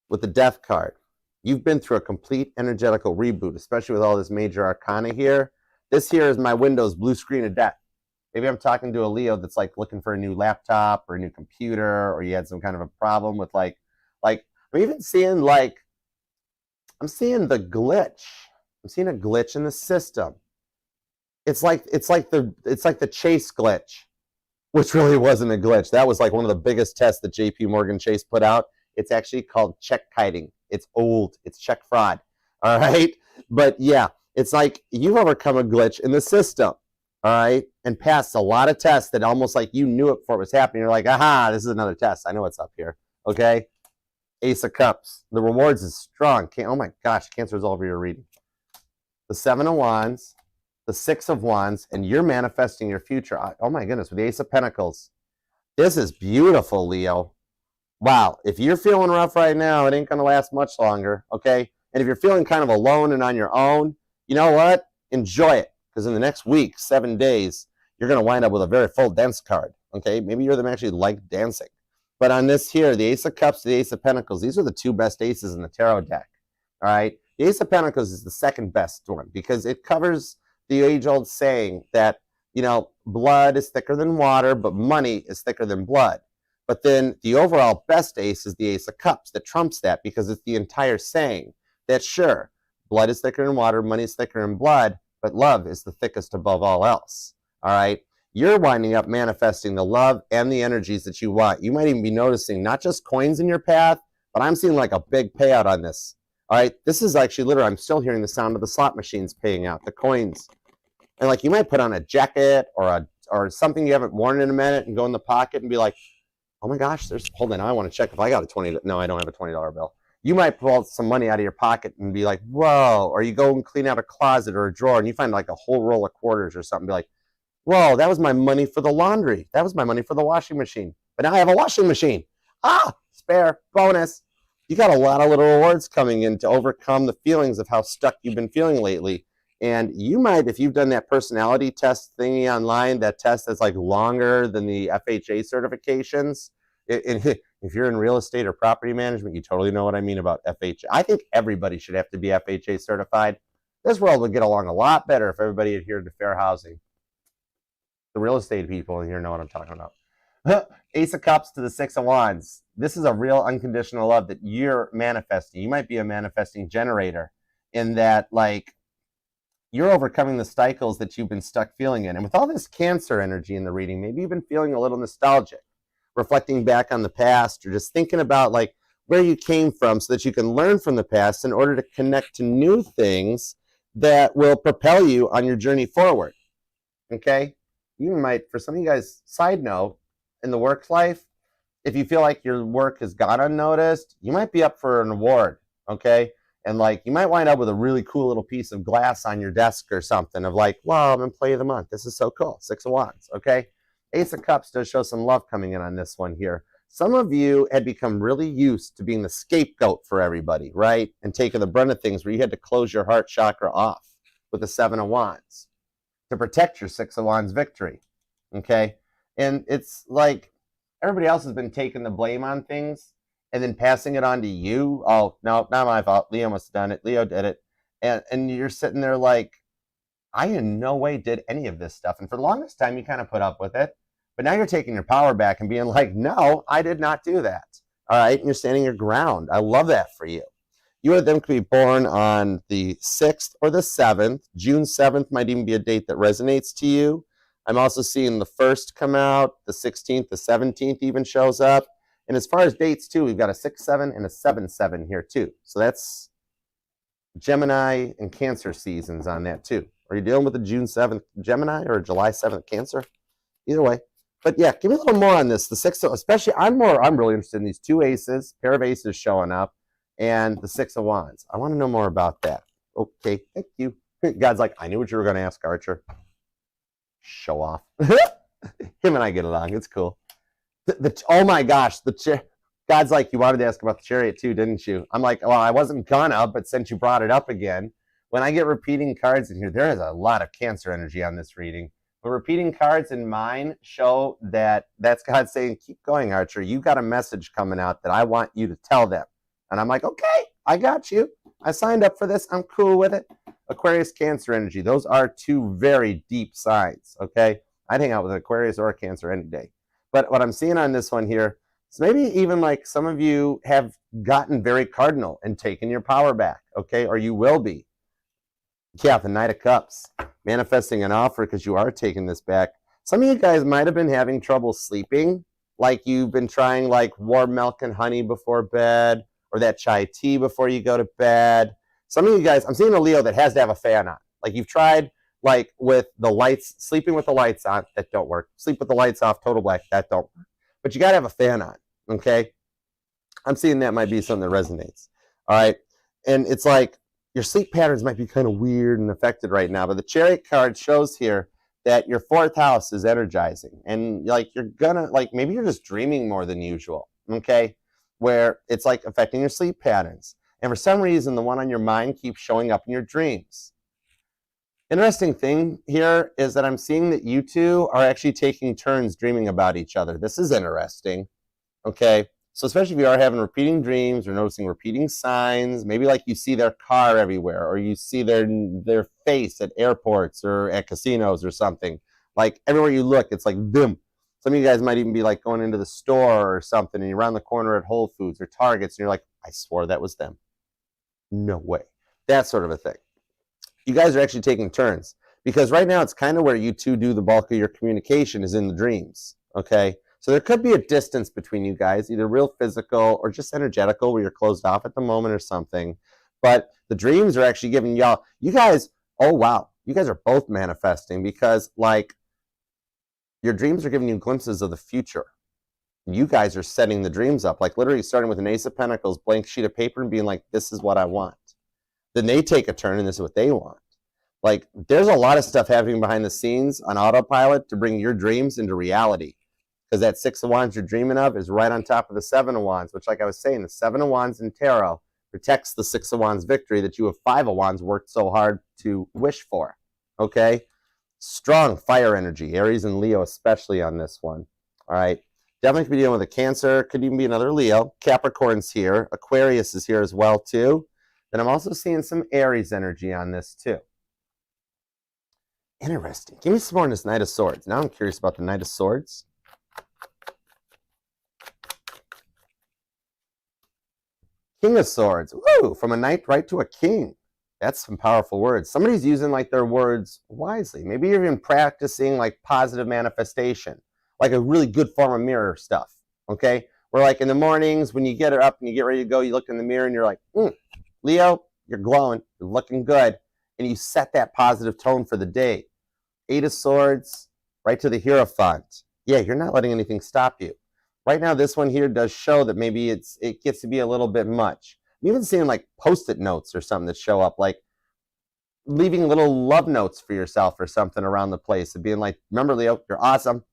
With the Death card, you've been through a complete energetical reboot, especially with all this major arcana here. This here is my Windows blue screen of death. Maybe I'm talking to a Leo that's like looking for a new laptop or a new computer, or you had some kind of a problem with like I'm even seeing like, I'm seeing the glitch. I'm seeing a glitch in the system. It's like the Chase glitch, which really wasn't a glitch. That was like one of the biggest tests that JP Morgan Chase put out. It's actually called check kiting. It's old. It's check fraud. All right. But yeah, it's like you've overcome a glitch in the system. All right. And passed a lot of tests that almost like you knew it before it was happening. You're like, aha, this is another test. I know what's up here. Okay. Ace of Cups. The rewards is strong. Oh my gosh, Cancer's all over your reading. The Seven of Wands, the Six of Wands, and you're manifesting your future. Oh my goodness, with the Ace of Pentacles. This is beautiful, Leo. Wow, if you're feeling rough right now, it ain't going to last much longer, okay? And if you're feeling kind of alone and on your own, you know what? Enjoy it, because in the next week, 7 days, you're going to wind up with a very full dense card. Okay, maybe you're them actually like dancing. But on this here, the Ace of Cups, the Ace of Pentacles, these are the two best aces in the tarot deck. All right, the Ace of Pentacles is the second best one because it covers the age-old saying that, you know, blood is thicker than water, but money is thicker than blood. But then the overall best ace is the Ace of Cups that trumps that because it's the entire saying that, sure, blood is thicker than water, money is thicker than blood, but love is the thickest above all else. All right, you're winding up manifesting the love and the energies that you want. You might even be noticing not just coins in your path, but I'm seeing like a big payout on this. All right, this is actually literally, I'm still hearing the sound of the slot machines paying out, the coins. And like you might put on a jacket or something you haven't worn in a minute and go in the pocket and be like, oh my gosh, hold on, I want to check if I got a $20. No, I don't have a $20 bill. You might pull some money out of your pocket and be like, whoa, or you go and clean out a closet or a drawer and you find like a whole roll of quarters or something, be like, whoa, that was my money for the laundry. That was my money for the washing machine. But now I have a washing machine. Ah, spare, bonus. You got a lot of little rewards coming in to overcome the feelings of how stuck you've been feeling lately. And you might, if you've done that personality test thingy online, that test that's like longer than the FHA certifications, if you're in real estate or property management, you totally know what I mean about FHA. I think everybody should have to be FHA certified. This world would get along a lot better if everybody adhered to fair housing. The real estate people in here know what I'm talking about. Ace of Cups to the Six of Wands. This is a real unconditional love that you're manifesting. You might be a manifesting generator in that, like, you're overcoming the cycles that you've been stuck feeling in. And with all this Cancer energy in the reading, maybe you've been feeling a little nostalgic, reflecting back on the past or just thinking about like where you came from so that you can learn from the past in order to connect to new things that will propel you on your journey forward. Okay? You might, for some of you guys, side note, in the work life, if you feel like your work has gone unnoticed, you might be up for an award, okay? And like, you might wind up with a really cool little piece of glass on your desk or something of like, wow, I'm Employee of the Month. This is so cool. Six of Wands, okay? Ace of Cups does show some love coming in on this one here. Some of you had become really used to being the scapegoat for everybody, right? And taking the brunt of things where you had to close your heart chakra off with the Seven of Wands to protect your Six of Wands victory, okay? And it's like everybody else has been taking the blame on things and then passing it on to you. Oh, no, not my fault. Leo must have done it. Leo did it. And you're sitting there like, I in no way did any of this stuff. And for the longest time, you kind of put up with it. But now you're taking your power back and being like, no, I did not do that. All right, and you're standing your ground. I love that for you. You or them could be born on the 6th or the 7th. June 7th might even be a date that resonates to you. I'm also seeing the 1st come out, the 16th, the 17th even shows up. And as far as dates too, we've got a 6-7 and a 7-7 here too. So that's Gemini and Cancer seasons on that too. Are you dealing with a June 7th Gemini or a July 7th Cancer? Either way. But yeah, give me a little more on this. The 6, especially, I'm really interested in these two aces, pair of aces showing up, and the 6 of Wands. I want to know more about that. Okay, thank you. God's like, I knew what you were going to ask, Archer. Show off. Him and I get along. It's cool. Oh my gosh, God's like, you wanted to ask about the chariot too, didn't you? I'm like, well, I wasn't gonna, but since you brought it up again, when I get repeating cards in here, there is a lot of Cancer energy on this reading. But repeating cards in mine show that that's God saying, keep going, Archer. You got a message coming out that I want you to tell them. And I'm like, okay, I got you. I signed up for this. I'm cool with it. Aquarius, Cancer energy. Those are two very deep signs, okay? I'd hang out with Aquarius or Cancer any day. But what I'm seeing on this one here is maybe even like some of you have gotten very cardinal and taken your power back, okay? Or you will be. Yeah, the Knight of Cups. Manifesting an offer because you are taking this back. Some of you guys might have been having trouble sleeping. Like you've been trying like warm milk and honey before bed or that chai tea before you go to bed. Some of you guys, I'm seeing a Leo that has to have a fan on. Like you've tried like with the lights, sleeping with the lights on, that don't work. Sleep with the lights off, total black, that don't work. But you got to have a fan on, okay? I'm seeing that might be something that resonates, all right? And it's like your sleep patterns might be kind of weird and affected right now, but the Chariot card shows here that your 4th house is energizing. And like you're gonna, like maybe you're just dreaming more than usual, okay? Where it's like affecting your sleep patterns. And for some reason, the one on your mind keeps showing up in your dreams. Interesting thing here is that I'm seeing that you two are actually taking turns dreaming about each other. This is interesting. Okay. So especially if you are having repeating dreams or noticing repeating signs, maybe like you see their car everywhere, or you see their face at airports or at casinos or something. Like everywhere you look, it's like them. Some of you guys might even be like going into the store or something, and you're around the corner at Whole Foods or Targets, and you're like, I swore that was them. No way. That sort of a thing. You guys are actually taking turns, because right now it's kind of where you two do the bulk of your communication is in the dreams. Okay. So there could be a distance between you guys, either real physical or just energetical, where you're closed off at the moment or something. But the dreams are actually giving y'all, you guys, oh wow, you guys are both manifesting, because like your dreams are giving you glimpses of the future. You guys are setting the dreams up, like literally starting with an Ace of Pentacles, blank sheet of paper, and being like, this is what I want. Then they take a turn and this is what they want. Like there's a lot of stuff happening behind the scenes on autopilot to bring your dreams into reality. Because that Six of Wands you're dreaming of is right on top of the Seven of Wands, which, like I was saying, the Seven of Wands in tarot protects the Six of Wands victory that you have Five of Wands worked so hard to wish for. Okay? Strong fire energy, Aries and Leo especially on this one. All right? Definitely could be dealing with a Cancer, could even be another Leo. Capricorn's here. Aquarius is here as well, too. Then I'm also seeing some Aries energy on this, too. Interesting. Give me some more on this Knight of Swords. Now I'm curious about the Knight of Swords. King of Swords. Woo! From a knight right to a king. That's some powerful words. Somebody's using like their words wisely. Maybe you're even practicing like positive manifestation, like a really good form of mirror stuff. Okay? Where like in the mornings when you get up and you get ready to go, you look in the mirror and you're like, Leo, you're glowing. You're looking good. And you set that positive tone for the day. Eight of Swords, right to the Hierophant. Yeah, you're not letting anything stop you. Right now, this one here does show that maybe it gets to be a little bit much. I'm even seeing like Post-it notes or something that show up, like leaving little love notes for yourself or something around the place and being like, remember, Leo, you're awesome.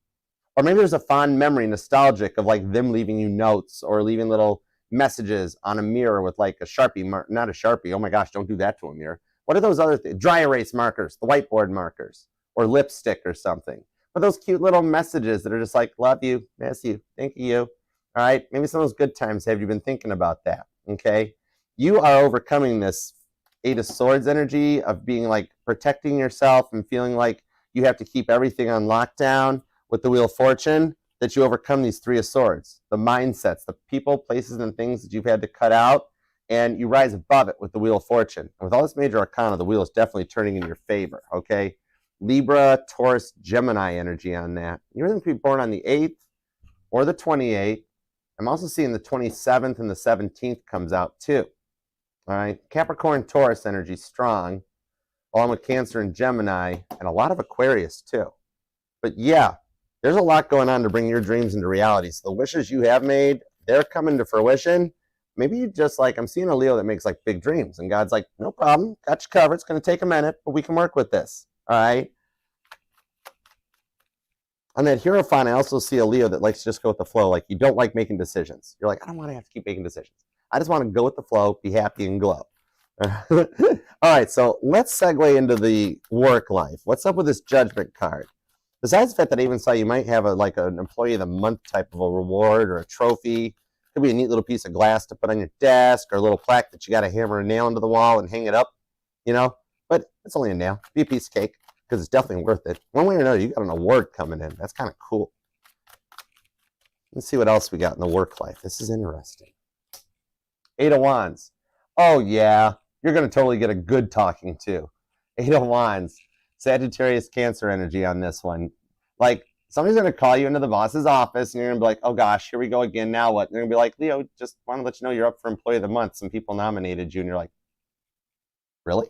Or maybe there's a fond memory, nostalgic, of like them leaving you notes or leaving little messages on a mirror with like a Sharpie, not a Sharpie. Oh my gosh, don't do that to a mirror. What are those other things? Dry erase markers, the whiteboard markers, or lipstick or something. But those cute little messages that are just like, love you, miss you, think of you. All right, maybe some of those good times, have you been thinking about that? Okay, you are overcoming this Eight of Swords energy of being like protecting yourself and feeling like you have to keep everything on lockdown with the Wheel of Fortune, that you overcome these Three of Swords, the mindsets, the people, places, and things that you've had to cut out, and you rise above it with the Wheel of Fortune. And with all this major arcana, the wheel is definitely turning in your favor, okay? Libra, Taurus, Gemini energy on that. You're going to be born on the 8th or the 28th. I'm also seeing the 27th and the 17th comes out too. All right. Capricorn, Taurus energy strong, along with Cancer and Gemini, and a lot of Aquarius too. But yeah, there's a lot going on to bring your dreams into reality. So the wishes you have made, they're coming to fruition. Maybe you just like, I'm seeing a Leo that makes like big dreams, and God's like, no problem, got you covered. It's going to take a minute, but we can work with this. All right. On that Hierophant, I also see a Leo that likes to just go with the flow. Like you don't like making decisions. You're like, I don't want to have to keep making decisions. I just want to go with the flow, be happy, and glow. All right, so let's segue into the work life. What's up with this Judgment card? Besides the fact that I even saw you might have like an Employee of the Month type of a reward or a trophy. Could be a neat little piece of glass to put on your desk, or a little plaque that you got to hammer a nail into the wall and hang it up, you know? But it's only a nail. Be a piece of cake, because it's definitely worth it. One way or another, you got an award coming in. That's kind of cool. Let's see what else we got in the work life. This is interesting. Eight of Wands. Oh, yeah. You're going to totally get a good talking to. Eight of Wands. Sagittarius, Cancer energy on this one. Like, somebody's going to call you into the boss's office, and you're going to be like, oh, gosh, here we go again. Now what? And they're going to be like, Leo, just want to let you know you're up for Employee of the Month. Some people nominated you, and you're like, really?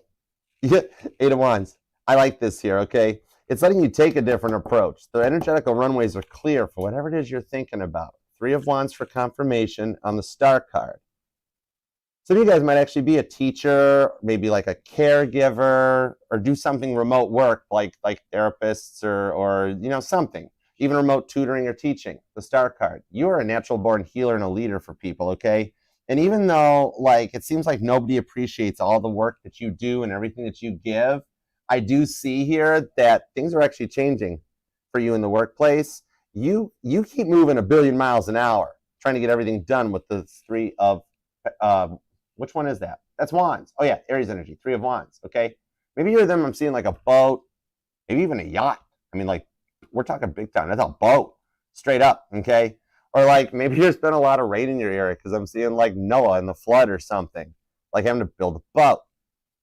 Yeah. Eight of Wands. I like this here, okay? It's letting you take a different approach. The energetical runways are clear for whatever it is you're thinking about. Three of Wands for confirmation on the Star card. Some of you guys might actually be a teacher, maybe like a caregiver, or do something remote work like therapists or you know, something. Even remote tutoring or teaching. The Star card. You are a natural born healer and a leader for people, okay? And even though like it seems like nobody appreciates all the work that you do and everything that you give, I do see here that things are actually changing for you in the workplace. You keep moving a billion miles an hour, trying to get everything done with the three of, which one is that? That's wands. Oh yeah, Aries energy, three of wands. Okay, maybe you're them. I'm seeing like a boat, maybe even a yacht. I mean, like we're talking big time. That's a boat, straight up. Okay, or like maybe there's been a lot of rain in your area because I'm seeing like Noah in the flood or something, like having to build a boat.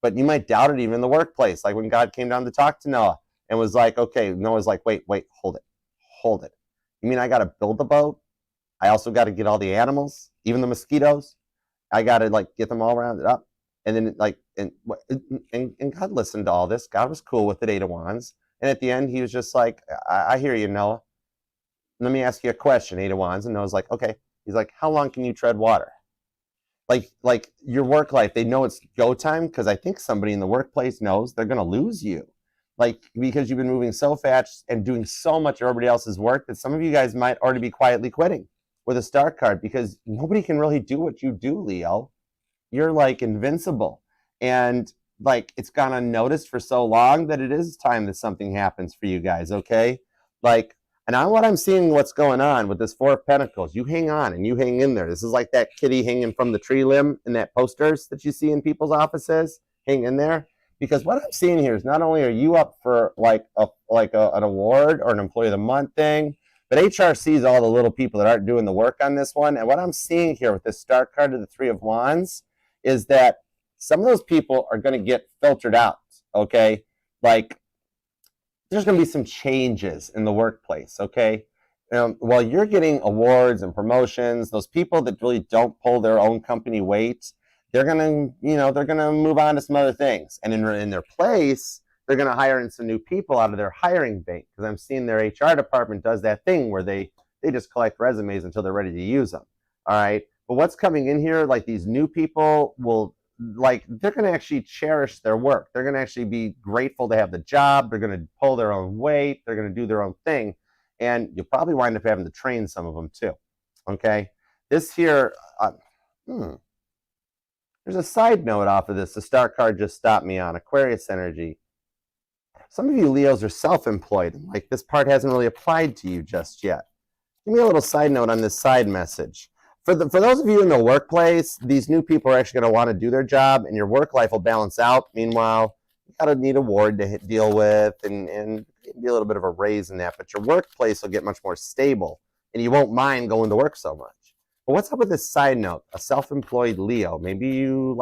But you might doubt it even in the workplace, like when God came down to talk to Noah and was like, okay, Noah's like, wait, hold it. You mean I got to build the boat? I also got to get all the animals, even the mosquitoes. I got to like get them all rounded up. And then like, and God listened to all this. God was cool with it, Eight of Wands. And at the end, he was just like, I hear you, Noah. Let me ask you a question, Eight of Wands. And Noah's like, okay. He's like, how long can you tread water? Like your work life, they know it's go time because I think somebody in the workplace knows they're going to lose you. Like, because you've been moving so fast and doing so much of everybody else's work that some of you guys might already be quietly quitting with a star card because nobody can really do what you do, Leo. You're like invincible. And like it's gone unnoticed for so long that it is time that something happens for you guys, okay? Like, and I what I'm seeing what's going on with this Four of Pentacles. You hang on and you hang in there. This is like that kitty hanging from the tree limb in that posters that you see in people's offices. Hang in there. Because what I'm seeing here is not only are you up for like an award or an Employee of the Month thing, but HR sees all the little people that aren't doing the work on this one. And what I'm seeing here with this star card of the Three of Wands is that some of those people are going to get filtered out, okay? Like, there's going to be some changes in the workplace, okay? While you're getting awards and promotions, those people that really don't pull their own company weight, they're going to, they're going to move on to some other things. And in their place, they're going to hire in some new people out of their hiring bank because I'm seeing their HR department does that thing where they just collect resumes until they're ready to use them, all right? But what's coming in here, like these new people will, like they're going to actually cherish their work. They're going to actually be grateful to have the job. They're going to pull their own weight. They're going to do their own thing. And you'll probably wind up having to train some of them too, okay? This here, there's a side note off of this. The star card just stopped me on Aquarius energy. Some of you Leos are self-employed. Like this part hasn't really applied to you just yet. Give me a little side note on this side message. For those of you in the workplace, these new people are actually going to want to do their job and your work life will balance out. Meanwhile, you got to need a ward to deal with and be a little bit of a raise in that. But your workplace will get much more stable and you won't mind going to work so much. But what's up with this side note? A self-employed Leo. Maybe you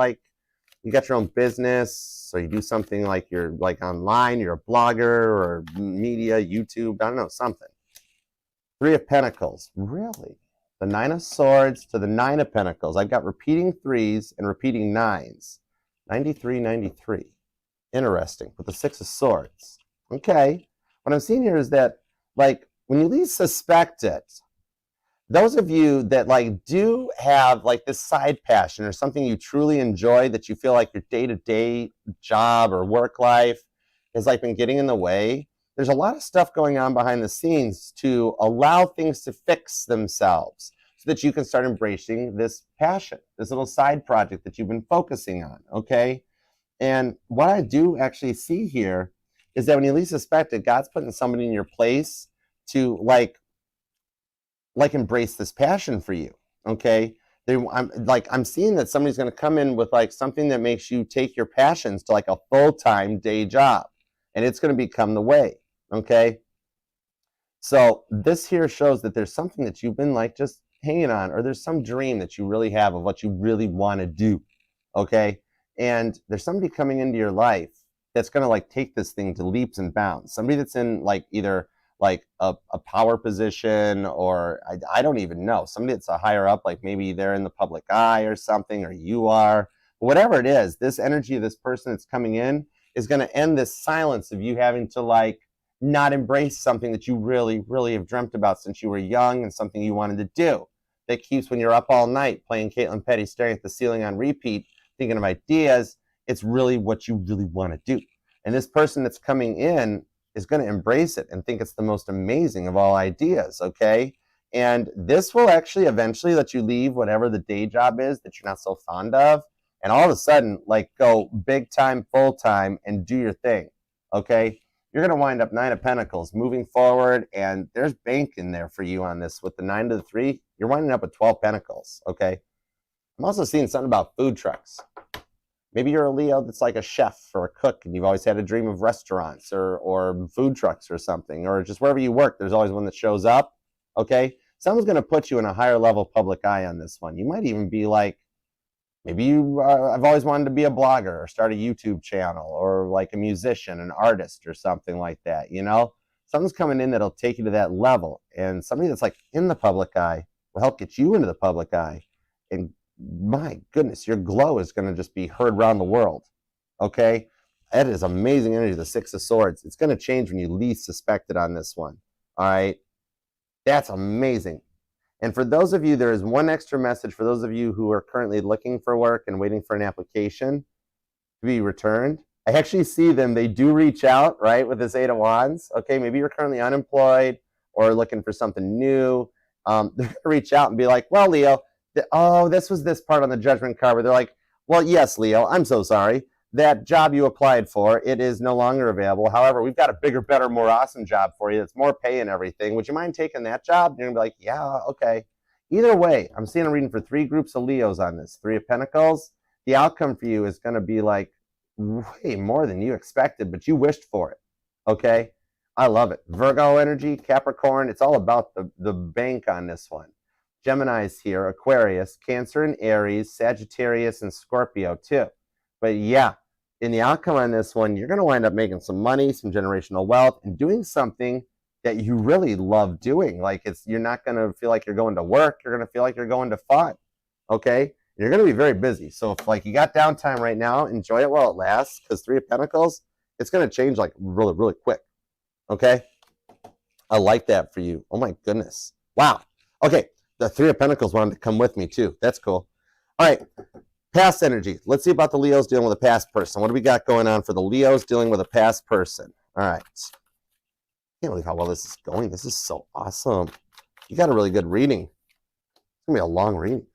got your own business or you do something like you're like online, you're a blogger or media, YouTube, I don't know, something. Three of Pentacles. Really? The Nine of Swords to the Nine of Pentacles. I've got repeating threes and repeating nines. 93, 93. Interesting. With the Six of Swords. Okay. What I'm seeing here is that, like, when you least suspect it, those of you that, like, do have, like, this side passion or something you truly enjoy that you feel like your day-to-day job or work life has, like, been getting in the way, there's a lot of stuff going on behind the scenes to allow things to fix themselves so that you can start embracing this passion, this little side project that you've been focusing on, okay? And what I do actually see here is that when you least suspect it, God's putting somebody in your place to like embrace this passion for you, okay? I'm seeing that somebody's going to come in with like something that makes you take your passions to like a full-time day job, and it's going to become the way. Okay, so this here shows that there's something that you've been like just hanging on, or there's some dream that you really have of what you really want to do, okay? And there's somebody coming into your life that's going to like take this thing to leaps and bounds. Somebody that's in like either like a power position or I don't even know. Somebody that's a higher up, like maybe they're in the public eye or something, or you are. Whatever it is, this energy of this person that's coming in is going to end this silence of you having to like not embrace something that you really, really have dreamt about since you were young and something you wanted to do. That keeps when you're up all night playing Caitlin Petty, staring at the ceiling on repeat, thinking of ideas, it's really what you really want to do. And this person that's coming in is going to embrace it and think it's the most amazing of all ideas, okay? And this will actually eventually let you leave whatever the day job is that you're not so fond of, and all of a sudden, like, go big time, full time, and do your thing. okay? You're going to wind up 9 of Pentacles moving forward, and there's bank in there for you on this. With the 9 to the 3, you're winding up with 12 Pentacles, okay? I'm also seeing something about food trucks. Maybe you're a Leo that's like a chef or a cook, and you've always had a dream of restaurants or food trucks or something, or just wherever you work, there's always one that shows up, okay? Someone's going to put you in a higher level public eye on this one. You might even be like, maybe I've always wanted to be a blogger or start a YouTube channel, or like a musician, an artist or something like that, you know? Something's coming in that'll take you to that level, and somebody that's like in the public eye will help get you into the public eye. And my goodness, your glow is going to just be heard around the world, okay? That is amazing energy, the 6 of Swords. It's going to change when you least suspect it on this one, all right? That's amazing. And for those of you, there is one extra message for those of you who are currently looking for work and waiting for an application to be returned. I actually see them. They do reach out, right, with this 8 of Wands. Okay, maybe you're currently unemployed or looking for something new. They're going to reach out and be like, well, Leo, this was this part on the judgment card where they're like, well, yes, Leo, I'm so sorry. That job you applied for, it is no longer available. However, we've got a bigger, better, more awesome job for you. That's more pay and everything. Would you mind taking that job? And you're going to be like, yeah, okay. Either way, I'm seeing a reading for 3 groups of Leos on this. 3 of Pentacles. The outcome for you is going to be like way more than you expected, but you wished for it, okay? I love it. Virgo energy, Capricorn, it's all about the bank on this one. Gemini's here, Aquarius, Cancer and Aries, Sagittarius and Scorpio too. But yeah, in the outcome on this one, you're going to wind up making some money, some generational wealth, and doing something that you really love doing. Like, you're not going to feel like you're going to work. You're going to feel like you're going to fun, okay? You're going to be very busy. So if like you got downtime right now, enjoy it while it lasts, because 3 of Pentacles, it's going to change like really, really quick, okay? I like that for you. Oh my goodness. Wow. Okay, the 3 of Pentacles wanted to come with me too. That's cool. All right. Past energy. Let's see about the Leos dealing with a past person. What do we got going on for the Leos dealing with a past person? All right. Can't believe how well this is going. This is so awesome. You got a really good reading. It's going to be a long reading.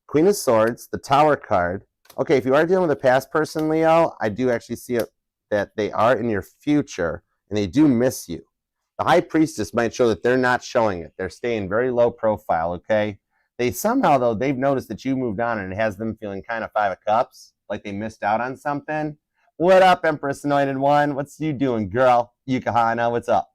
Queen of Swords, the Tower card. Okay, if you are dealing with a past person, Leo, I do actually see it, that they are in your future, and they do miss you. The High Priestess might show that they're not showing it. They're staying very low profile, okay? They somehow, though, they've noticed that you moved on, and it has them feeling kind of 5 of Cups, like they missed out on something. What up, Empress Anointed One? What's you doing, girl? Yukahana, what's up?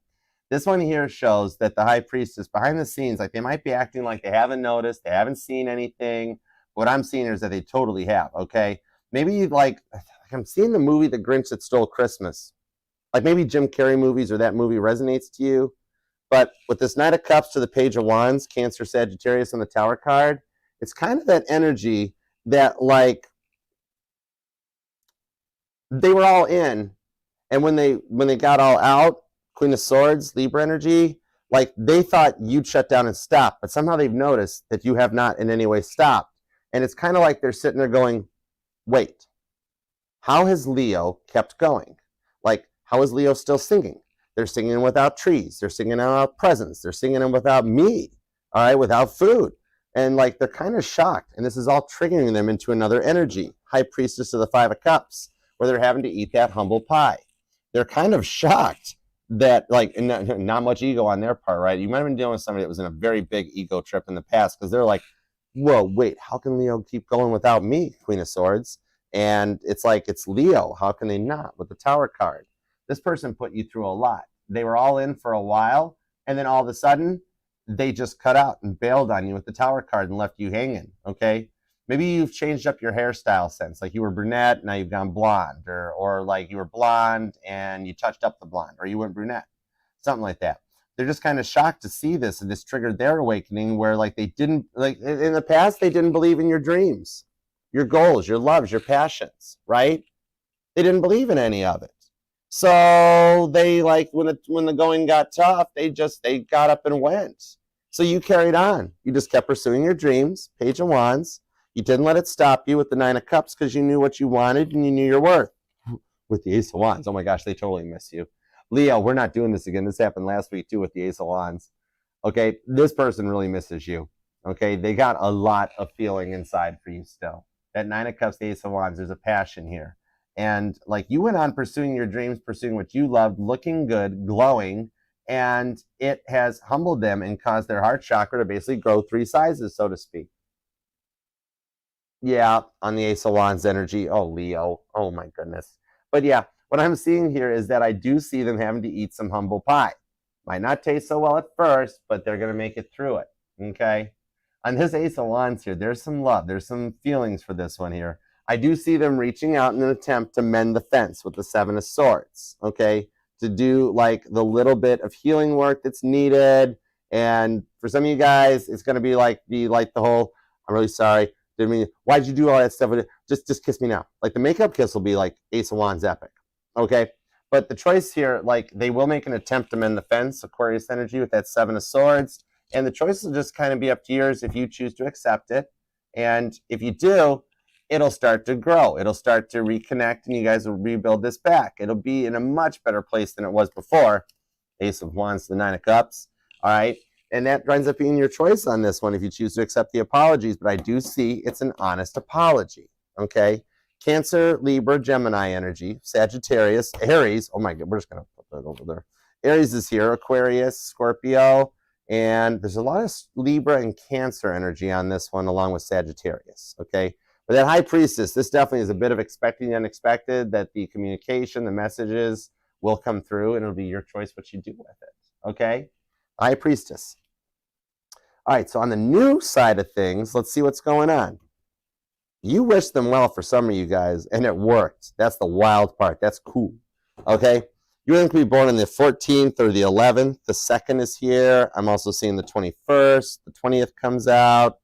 This one here shows that the High Priestess, behind the scenes, like they might be acting like they haven't noticed, they haven't seen anything. What I'm seeing is that they totally have, okay? Maybe like I'm seeing the movie The Grinch That Stole Christmas. Like maybe Jim Carrey movies or that movie resonates to you. But with this Knight of Cups to the Page of Wands, Cancer, Sagittarius, and the Tower card, it's kind of that energy that like they were all in, and when they got all out, Queen of Swords, Libra energy, like they thought you'd shut down and stop, but somehow they've noticed that you have not in any way stopped. And it's kind of like they're sitting there going, wait, how has Leo kept going? Like, how is Leo still singing? They're singing without trees. They're singing without presents. They're singing without me, all right, without food. And like they're kind of shocked. And this is all triggering them into another energy. High Priestess of the 5 of Cups, where they're having to eat that humble pie. They're kind of shocked that, like, not much ego on their part, right? You might have been dealing with somebody that was in a very big ego trip in the past, because they're like, whoa, wait, how can Leo keep going without me, Queen of Swords? And it's like, it's Leo. How can they not with the Tower card? This person put you through a lot. They were all in for a while, and then all of a sudden, they just cut out and bailed on you with the Tower card and left you hanging, okay? Maybe you've changed up your hairstyle since. Like you were brunette, now you've gone blonde. Or like you were blonde and you touched up the blonde. Or you went brunette. Something like that. They're just kind of shocked to see this, and this triggered their awakening where like they didn't, like in the past, they didn't believe in your dreams, your goals, your loves, your passions, right? They didn't believe in any of it. So they like, when the going got tough, they got up and went. So you carried on. You just kept pursuing your dreams, Page of Wands. You didn't let it stop you with the 9 of Cups because you knew what you wanted and you knew your worth. With the Ace of Wands, oh my gosh, they totally miss you. Leo, we're not doing this again. This happened last week too with the Ace of Wands. Okay, this person really misses you. Okay, they got a lot of feeling inside for you still. That 9 of Cups, the Ace of Wands, there's a passion here. And like you went on pursuing your dreams, pursuing what you loved, looking good, glowing, and it has humbled them and caused their heart chakra to basically grow 3 sizes, so to speak. Yeah, on the Ace of Wands energy. Oh, Leo. Oh, my goodness. But yeah, what I'm seeing here is that I do see them having to eat some humble pie. Might not taste so well at first, but they're going to make it through it. Okay. On this Ace of Wands here, there's some love. There's some feelings for this one here. I do see them reaching out in an attempt to mend the fence with the Seven of Swords. Okay. To do like the little bit of healing work that's needed. And for some of you guys, it's going to be like the whole, I'm really sorry. Didn't mean, why'd you do all that stuff? Just kiss me now. Like the makeup kiss will be like Ace of Wands epic. Okay. But the choice here, like they will make an attempt to mend the fence, Aquarius energy with that Seven of Swords. And the choice will just kind of be up to yours if you choose to accept it. And if you do, it'll start to grow. It'll start to reconnect and you guys will rebuild this back. It'll be in a much better place than it was before. Ace of Wands, the Nine of Cups. All right. And that ends up being your choice on this one if you choose to accept the apologies. But I do see it's an honest apology. Okay. Cancer, Libra, Gemini energy, Sagittarius, Aries. Oh my God, we're just going to put that over there. Aries is here, Aquarius, Scorpio, and there's a lot of Libra and Cancer energy on this one along with Sagittarius. Okay. But that High Priestess, this definitely is a bit of expecting the unexpected, that the communication, the messages will come through and it'll be your choice what you do with it. Okay. High Priestess. All right, so on the new side of things, let's see what's going on. You wish them well for some of you guys, and it worked. That's the wild part. That's cool. Okay? You're going to be born on the 14th or the 11th. The 2nd is here. I'm also seeing the 21st. The 20th comes out.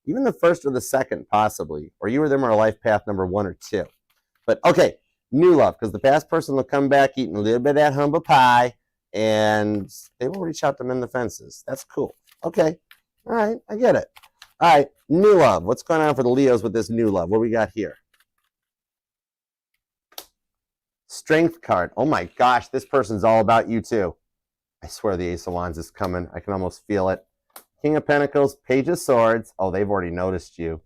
Even the 1st or the 2nd, possibly. Or you or them are a life path number 1 or 2. But, okay, new love, because the past person will come back eating a little bit of that humble pie, and they will reach out to mend the fences. That's cool. Okay. All right, I get it. All right, new love. What's going on for the Leos with this new love? What we got here? Strength card. Oh my gosh, this person's all about you too. I swear the Ace of Wands is coming. I can almost feel it. King of Pentacles, Page of Swords. Oh, they've already noticed you.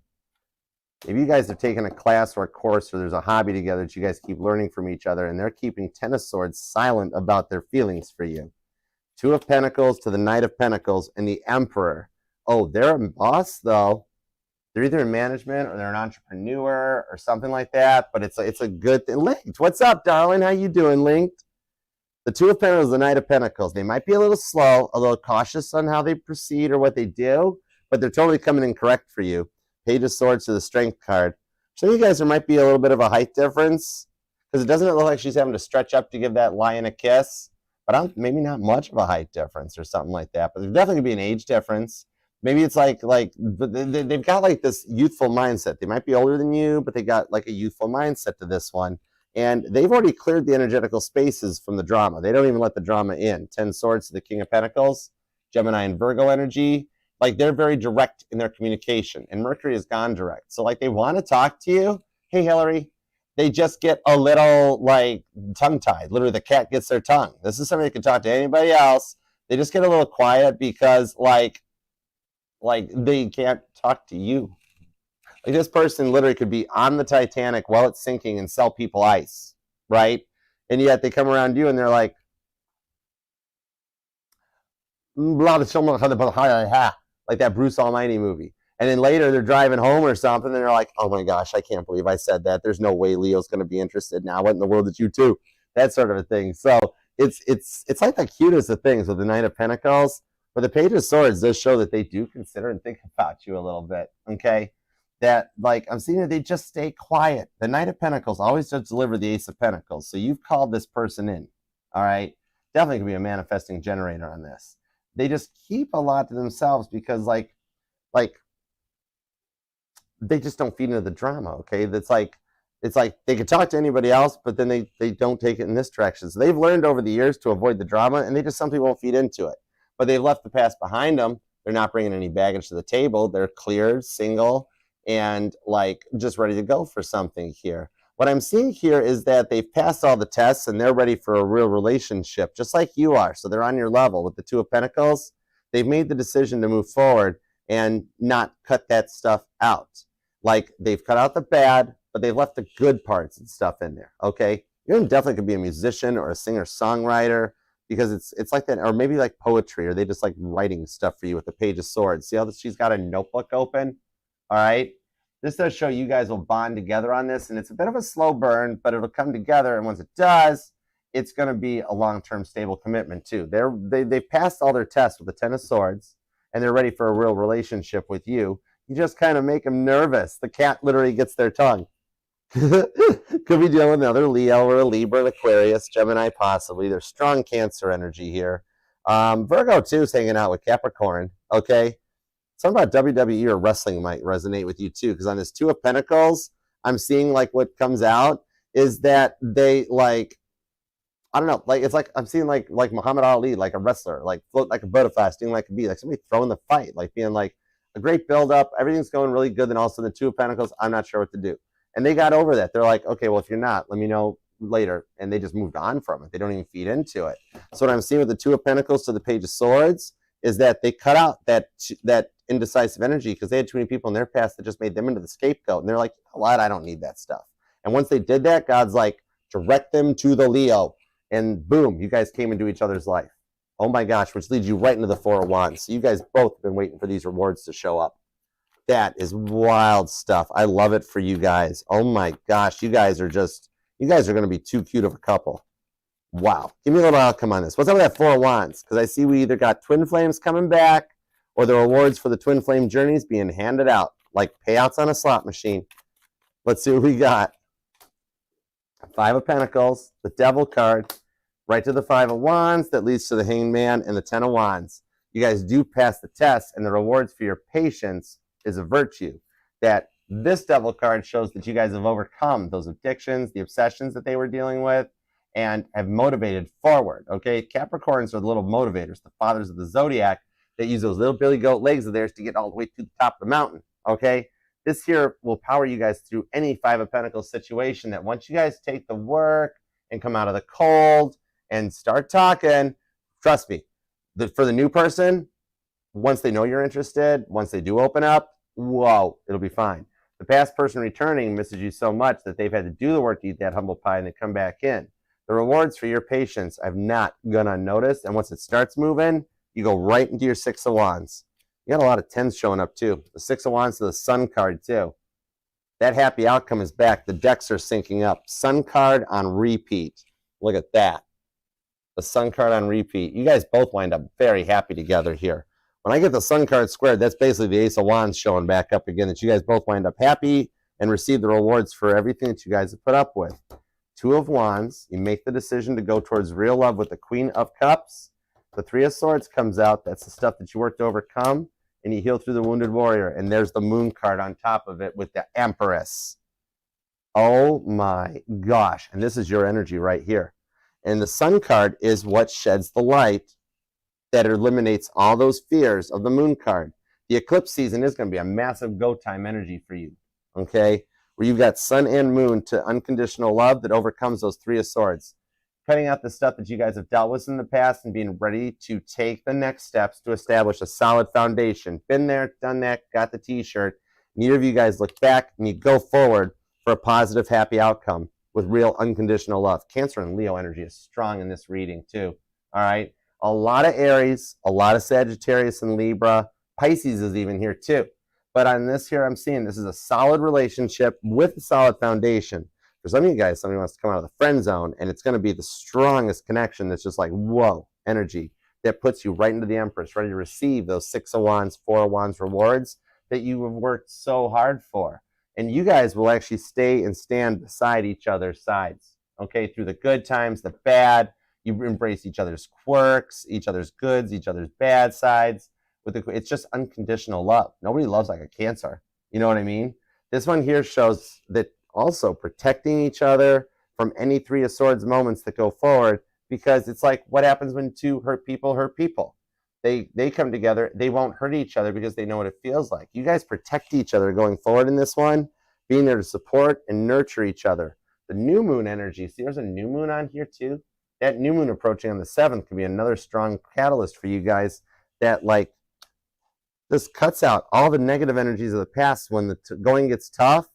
If you guys have taken a class or a course or there's a hobby together that you guys keep learning from each other and they're keeping Ten of Swords silent about their feelings for you. Two of Pentacles to the Knight of Pentacles and the Emperor. Oh, they're a boss, though. They're either in management or they're an entrepreneur or something like that, but it's a good thing. Linked, what's up, darling? How you doing, Linked? The Two of Pentacles, the Knight of Pentacles. They might be a little slow, a little cautious on how they proceed or what they do, but they're totally coming in correct for you. Page of Swords to the Strength card. Some of you guys, there might be a little bit of a height difference because it doesn't look like she's having to stretch up to give that lion a kiss, but maybe not much of a height difference or something like that, but there's definitely going to be an age difference. Maybe it's like they've got like this youthful mindset. They might be older than you, but they got like a youthful mindset to this one. And they've already cleared the energetical spaces from the drama. They don't even let the drama in. 10 Swords to the King of Pentacles, Gemini and Virgo energy. Like they're very direct in their communication. And Mercury has gone direct. So like they want to talk to you. Hey, Hillary. They just get a little like tongue-tied. Literally the cat gets their tongue. This is somebody that can talk to anybody else. They just get a little quiet because like they can't talk to you. Like this person literally could be on the Titanic while it's sinking and sell people ice, right? And yet they come around you and they're like, like that Bruce Almighty movie. And then later they're driving home or something and they're like, oh my gosh, I can't believe I said that. There's no way Leo's going to be interested now. What in the world did you do? That sort of a thing. So it's like the cutest of things with the Knight of Pentacles. But the Page of Swords does show that they do consider and think about you a little bit, okay? That, like, I'm seeing that they just stay quiet. The Knight of Pentacles always does deliver the Ace of Pentacles. So you've called this person in, all right? Definitely can be a manifesting generator on this. They just keep a lot to themselves because, like they just don't feed into the drama, okay? It's like they could talk to anybody else, but then they don't take it in this direction. So they've learned over the years to avoid the drama, and they just simply won't feed into it. But they've left the past behind them. They're not bringing any baggage to the table. They're cleared, single, and like just ready to go for something here. What I'm seeing here is that they've passed all the tests and they're ready for a real relationship, just like you are. So they're on your level with the Two of Pentacles. They've made the decision to move forward and not cut that stuff out. Like they've cut out the bad, but they've left the good parts and stuff in there, okay? You definitely could be a musician or a singer-songwriter, because it's like that, or maybe like poetry, or they just like writing stuff for you with the Page of Swords. See how she's got a notebook open? All right. This does show you guys will bond together on this, and it's a bit of a slow burn, but it'll come together, and once it does, it's going to be a long-term stable commitment too. They've passed all their tests with the Ten of Swords, and they're ready for a real relationship with you. You just kind of make them nervous. The cat literally gets their tongue. Could be dealing with another Leo or a Libra, an Aquarius, Gemini possibly. There's strong Cancer energy here. Virgo too is hanging out with Capricorn. Okay, something about WWE or wrestling might resonate with you too, because on this Two of Pentacles, I'm seeing like what comes out is that they like, I don't know, like it's like I'm seeing like Muhammad Ali, like a wrestler, like float like a butterfly, sting like a bee, like somebody throwing the fight, like being like a great build up, everything's going really good. Then all of a sudden the Two of Pentacles, I'm not sure what to do. And they got over that. They're like, okay, well, if you're not, let me know later. And they just moved on from it. They don't even feed into it. So what I'm seeing with the Two of Pentacles to the Page of Swords is that they cut out that indecisive energy, because they had too many people in their past that just made them into the scapegoat. And they're like, you know what? I don't need that stuff. And once they did that, God's like, direct them to the Leo. And boom, you guys came into each other's life. Oh my gosh, which leads you right into the Four of Wands. So you guys both have been waiting for these rewards to show up. That is wild stuff. I love it for you guys. Oh my gosh, you guys are going to be too cute of a couple. Wow. Give me a little outcome on this. What's up with that Four of Wands? Because I see we either got twin flames coming back, or the rewards for the twin flame journeys being handed out, like payouts on a slot machine. Let's see what we got. Five of Pentacles, the Devil card, right to the Five of Wands, that leads to the Hanged Man and the Ten of Wands. You guys do pass the test, and the rewards for your patience is a virtue. That this Devil card shows that you guys have overcome those addictions, the obsessions that they were dealing with, and have motivated forward. Okay, Capricorns are the little motivators, the fathers of the zodiac, that use those little billy goat legs of theirs to get all the way to the top of the mountain. Okay, this here will power you guys through any Five of Pentacles situation. That once you guys take the work and come out of the cold and start talking, trust me, for the new person, once they know you're interested, once they do open up, whoa, it'll be fine. The past person returning misses you so much that they've had to do the work to eat that humble pie, and they come back in. The rewards for your patience I've not gone unnoticed, and once it starts moving, you go right into your Six of Wands. You got a lot of tens showing up too. The Six of Wands to the Sun card too. That happy outcome is back. The decks are syncing up. Sun card on repeat. Look at that. The Sun card on repeat. You guys both wind up very happy together here. When I get the Sun card squared, that's basically the Ace of Wands showing back up again, that you guys both wind up happy and receive the rewards for everything that you guys have put up with. Two of Wands, you make the decision to go towards real love with the Queen of Cups. The Three of Swords comes out. That's the stuff that you work to overcome, and you heal through the Wounded Warrior. And there's the Moon card on top of it with the Empress. Oh my gosh. And this is your energy right here. And the Sun card is what sheds the light that eliminates all those fears of the Moon card. The eclipse season is going to be a massive go time energy for you, okay? Where you've got Sun and Moon to unconditional love that overcomes those Three of Swords. Cutting out the stuff that you guys have dealt with in the past and being ready to take the next steps to establish a solid foundation. Been there, done that, got the t-shirt. Neither of you guys look back, and you go forward for a positive, happy outcome with real unconditional love. Cancer and Leo energy is strong in this reading too, all right? A lot of Aries, a lot of Sagittarius and Libra. Pisces is even here too. But on this here, I'm seeing this is a solid relationship with a solid foundation. For some of you guys, somebody wants to come out of the friend zone, and it's going to be the strongest connection that's just like, whoa, energy that puts you right into the Empress, ready to receive those Six of Wands, Four of Wands rewards that you have worked so hard for. And you guys will actually stay and stand beside each other's sides, okay, through the good times, the bad. You embrace each other's quirks, each other's goods, each other's bad sides. It's just unconditional love. Nobody loves like a Cancer. You know what I mean? This one here shows that also protecting each other from any Three of Swords moments that go forward, because it's like, what happens when two hurt people hurt people? They come together, they won't hurt each other because they know what it feels like. You guys protect each other going forward in this one, being there to support and nurture each other. The new moon energy, see there's a new moon on here too? That new moon approaching on the 7th could be another strong catalyst for you guys that like, this cuts out all the negative energies of the past. When the going gets tough,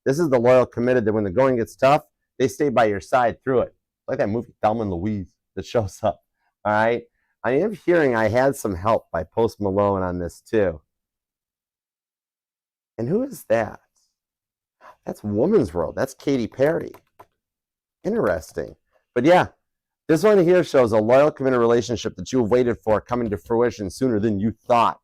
This is the loyal, committed that when the going gets tough, they stay by your side through it. Like that movie Thelma and Louise that shows up. All right. I am hearing I had some help by Post Malone on this too. And who is that? That's Woman's World. That's Katy Perry. Interesting. But yeah, this one here shows a loyal, committed relationship that you have waited for coming to fruition sooner than you thought.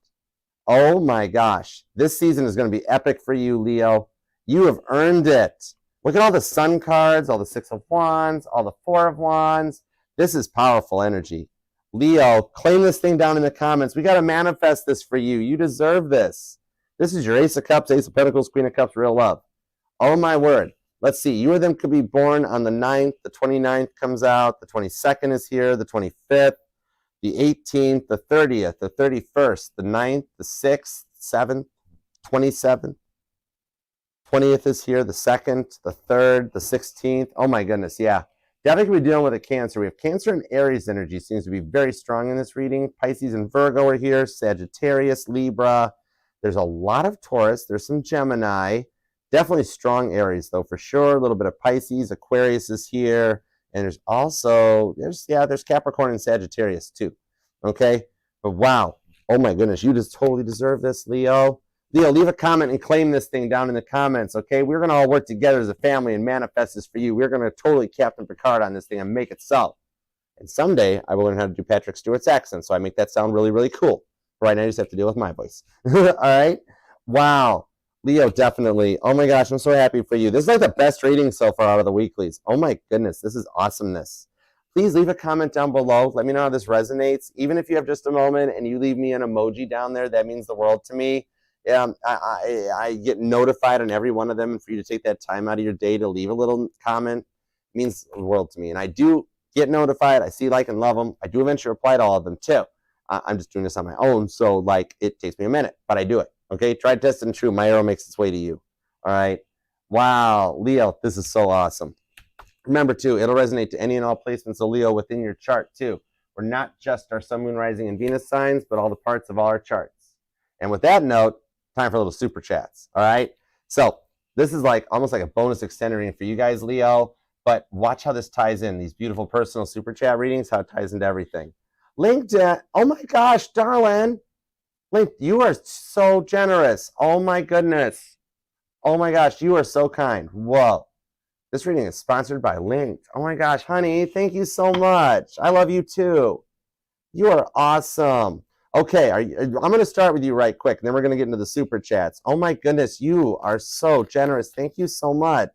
Oh my gosh. This season is going to be epic for you, Leo. You have earned it. Look at all the Sun cards, all the Six of Wands, all the Four of Wands. This is powerful energy. Leo, claim this thing down in the comments. We got to manifest this for you. You deserve this. This is your Ace of Cups, Ace of Pentacles, Queen of Cups, real love. Oh my word. Let's see. You or them could be born on the 9th. The 29th comes out. The 22nd is here. The 25th. The 18th. The 30th. The 31st. The 9th. The 6th. 7th. 27th. 20th is here. The 2nd. The 3rd. The 16th. Oh my goodness. Yeah. Definitely could be dealing with a Cancer. We have Cancer and Aries energy seems to be very strong in this reading. Pisces and Virgo are here. Sagittarius, Libra. There's a lot of Taurus. There's some Gemini. Definitely strong Aries, though, for sure. A little bit of Pisces. Aquarius is here. And there's also, there's Capricorn and Sagittarius, too. Okay? But wow. Oh, my goodness. You just totally deserve this, Leo. Leo, leave a comment and claim this thing down in the comments, okay? We're going to all work together as a family and manifest this for you. We're going to totally Captain Picard on this thing and make it so. And someday, I will learn how to do Patrick Stewart's accent, so I make that sound really, really cool. Right now, I just have to deal with my voice. All right? Wow. Leo, definitely. Oh, my gosh, I'm so happy for you. This is like the best reading so far out of the weeklies. Oh, my goodness. This is awesomeness. Please leave a comment down below. Let me know how this resonates. Even if you have just a moment and you leave me an emoji down there, that means the world to me. I get notified on every one of them, and for you to take that time out of your day to leave a little comment means the world to me. And I do get notified. I see, like, and love them. I do eventually reply to all of them too. I'm just doing this on my own, so like it takes me a minute, but I do it. Okay, try, test, and true. My arrow makes its way to you. All right. Wow, Leo, this is so awesome. Remember too, it'll resonate to any and all placements of Leo within your chart too. We're not just our Sun, Moon, Rising, and Venus signs, but all the parts of all our charts. And with that note, time for a little super chats. All right. So this is like almost like a bonus extended reading for you guys, Leo. But watch how this ties in. These beautiful personal super chat readings, how it ties into everything. LinkedIn. Oh my gosh, darling. Link, you are so generous. Oh my goodness. Oh my gosh, you are so kind. Whoa. This reading is sponsored by Linked. Oh my gosh, honey, thank you so much. I love you too. You are awesome. Okay, I'm going to start with you right quick, and then we're going to get into the super chats. Oh my goodness, you are so generous. Thank you so much.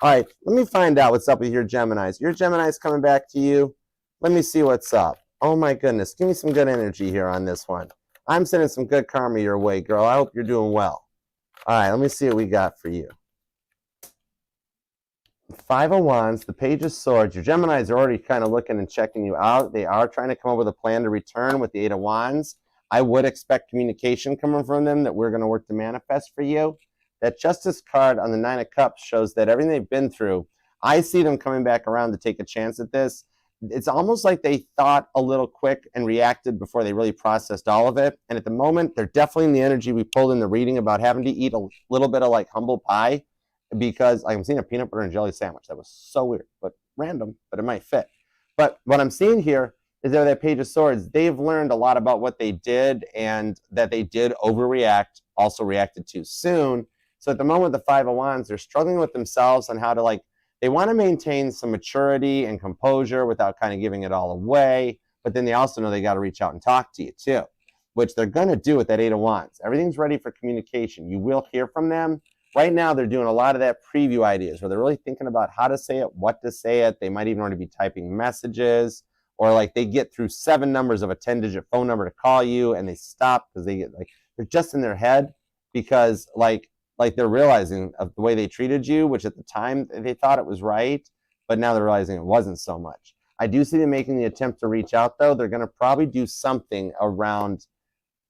All right, let me find out what's up with your Geminis. Your Gemini's coming back to you. Let me see what's up. Oh my goodness, give me some good energy here on this one. I'm sending some good karma your way, girl. I hope you're doing well. All right, let me see what we got for you. The Five of Wands, the Page of Swords. Your Geminis are already kind of looking and checking you out. They are trying to come up with a plan to return with the Eight of Wands. I would expect communication coming from them that we're going to work to manifest for you. That Justice card on the Nine of Cups shows that everything they've been through, I see them coming back around to take a chance at this. It's almost like they thought a little quick and reacted before they really processed all of it. And at the moment, they're definitely in the energy we pulled in the reading about having to eat a little bit of like humble pie, because I'm seeing a peanut butter and jelly sandwich. That was so weird, but random, but it might fit. But what I'm seeing here is that Page of Swords, they've learned a lot about what they did, and that they did overreact, also reacted too soon. So at the moment, the Five of Wands, they're struggling with themselves on how to, like, they want to maintain some maturity and composure without kind of giving it all away. But then they also know they got to reach out and talk to you too, which they're going to do with that Eight of Wands. Everything's ready for communication. You will hear from them. Right now, they're doing a lot of that preview ideas where they're really thinking about how to say it, what to say it. They might even already be typing messages, or like they get through 7 numbers of a 10-digit phone number to call you, and they stop because they get like, they're just in their head because like they're realizing of the way they treated you, which at the time they thought it was right, but now they're realizing it wasn't so much. I do see them making the attempt to reach out though. They're going to probably do something around,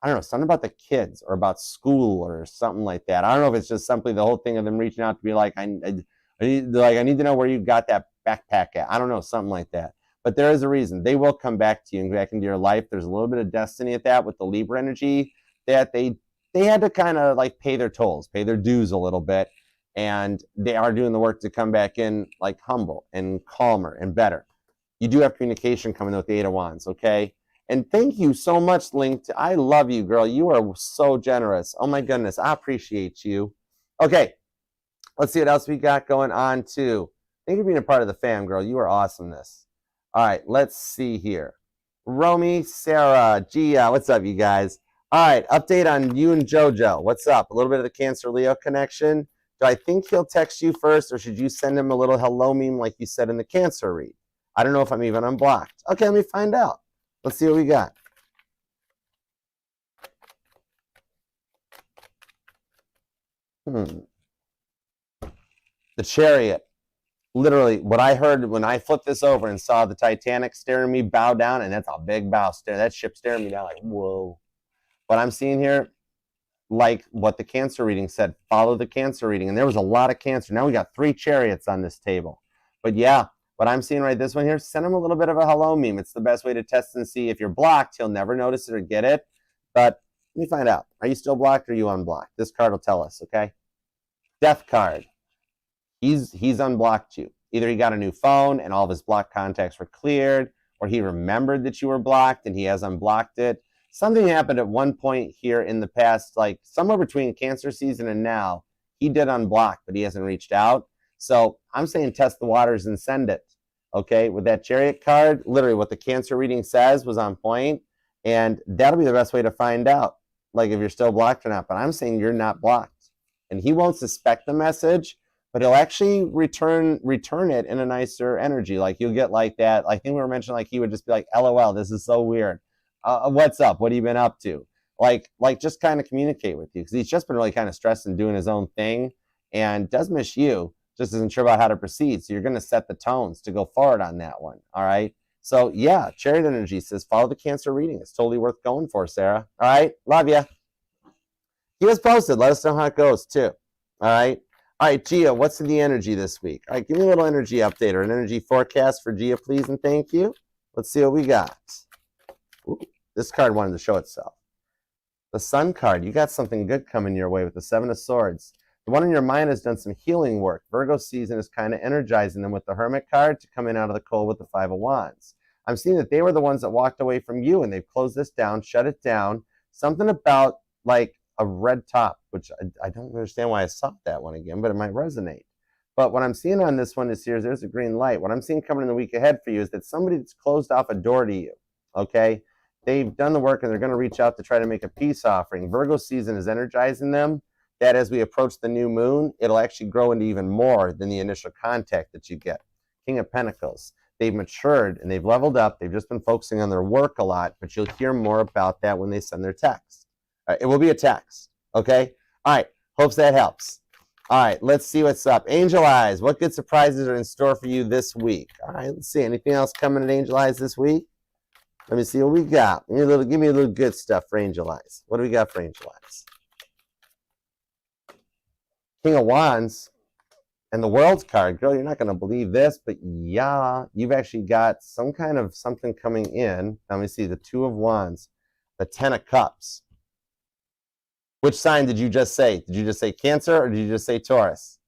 I don't know, something about the kids or about school or something like that. I don't know if it's just simply the whole thing of them reaching out to be like, I need to know where you got that backpack at. I don't know, something like that. But there is a reason. They will come back to you and back into your life. There's a little bit of destiny at that with the Libra energy, that they had to kind of like pay their tolls, pay their dues a little bit. and they are doing the work to come back in like humble and calmer and better. You do have communication coming with the Eight of Wands, okay? And thank you so much, Link. I love you, girl. You are so generous. Oh my goodness, I appreciate you. Okay, let's see what else we got going on too. Thank you for being a part of the fam, girl. You are awesomeness. All right, let's see here. Romy, Sarah, Gia, what's up, you guys? All right, update on you and JoJo. What's up? A little bit of the Cancer-Leo connection. Do I think he'll text you first, or should you send him a little hello meme like you said in the Cancer read? I don't know if I'm even unblocked. Okay, let me find out. Let's see what we got. The Chariot. Literally, what I heard when I flipped this over and saw the Titanic staring me bow down, and that's a big bow stare. That ship staring me down like, whoa. What I'm seeing here, like what the Cancer reading said, follow the Cancer reading. And there was a lot of Cancer. Now we got 3 Chariots on this table. But yeah, what I'm seeing right this one here, send him a little bit of a hello meme. It's the best way to test and see. If you're blocked, he'll never notice it or get it. But let me find out. Are you still blocked or are you unblocked? This card will tell us, okay? Death card. He's unblocked you. Either he got a new phone and all of his blocked contacts were cleared, or he remembered that you were blocked and he has unblocked it. Something happened at one point here in the past, like somewhere between Cancer season and now, he did unblock, but he hasn't reached out. So I'm saying test the waters and send it, okay? With that Chariot card, literally what the Cancer reading says was on point, and that'll be the best way to find out, like if you're still blocked or not. But I'm saying you're not blocked, and he won't suspect the message, but he'll actually return it in a nicer energy. Like you'll get like that. I think we were mentioning like he would just be like, LOL, this is so weird. What's up? What have you been up to? Like just kind of communicate with you, because he's just been really kind of stressed and doing his own thing and does miss you, just isn't sure about how to proceed. So you're going to set the tones to go forward on that one. All right. So yeah, Chariot energy says follow the Cancer reading. It's totally worth going for, Sarah. All right. Love you. He was posted. Let us know how it goes too. All right. All right, Gia, what's in the energy this week? All right, give me a little energy update or an energy forecast for Gia, please, and thank you. Let's see what we got. Ooh, this card wanted to show itself. The Sun card, you got something good coming your way with the 7 of Swords. The one in your mind has done some healing work. Virgo season is kind of energizing them with the Hermit card to come in out of the cold with the 5 of Wands. I'm seeing that they were the ones that walked away from you, and they've closed this down, shut it down. Something about like a red top, which I don't understand why I saw that one again, but it might resonate. But what I'm seeing on this one is there's a green light. What I'm seeing coming in the week ahead for you is that somebody that's closed off a door to you, okay? They've done the work and they're going to reach out to try to make a peace offering. Virgo season is energizing them, that as we approach the new moon, it'll actually grow into even more than the initial contact that you get. King of Pentacles. They've matured and they've leveled up. They've just been focusing on their work a lot, but you'll hear more about that when they send their text. It will be a text, okay? All right, hopes that helps. All right, let's see what's up. Angel Eyes, what good surprises are in store for you this week? All right, let's see. Anything else coming at Angel Eyes this week? Let me see what we got. Give me a little good stuff for Angel Eyes. What do we got for Angel Eyes? King of Wands and the World card. Girl, you're not going to believe this, but yeah, you've actually got some kind of something coming in. Let me see, the 2 of Wands, the 10 of Cups. Which sign did you just say? Did you just say Cancer or did you just say Taurus?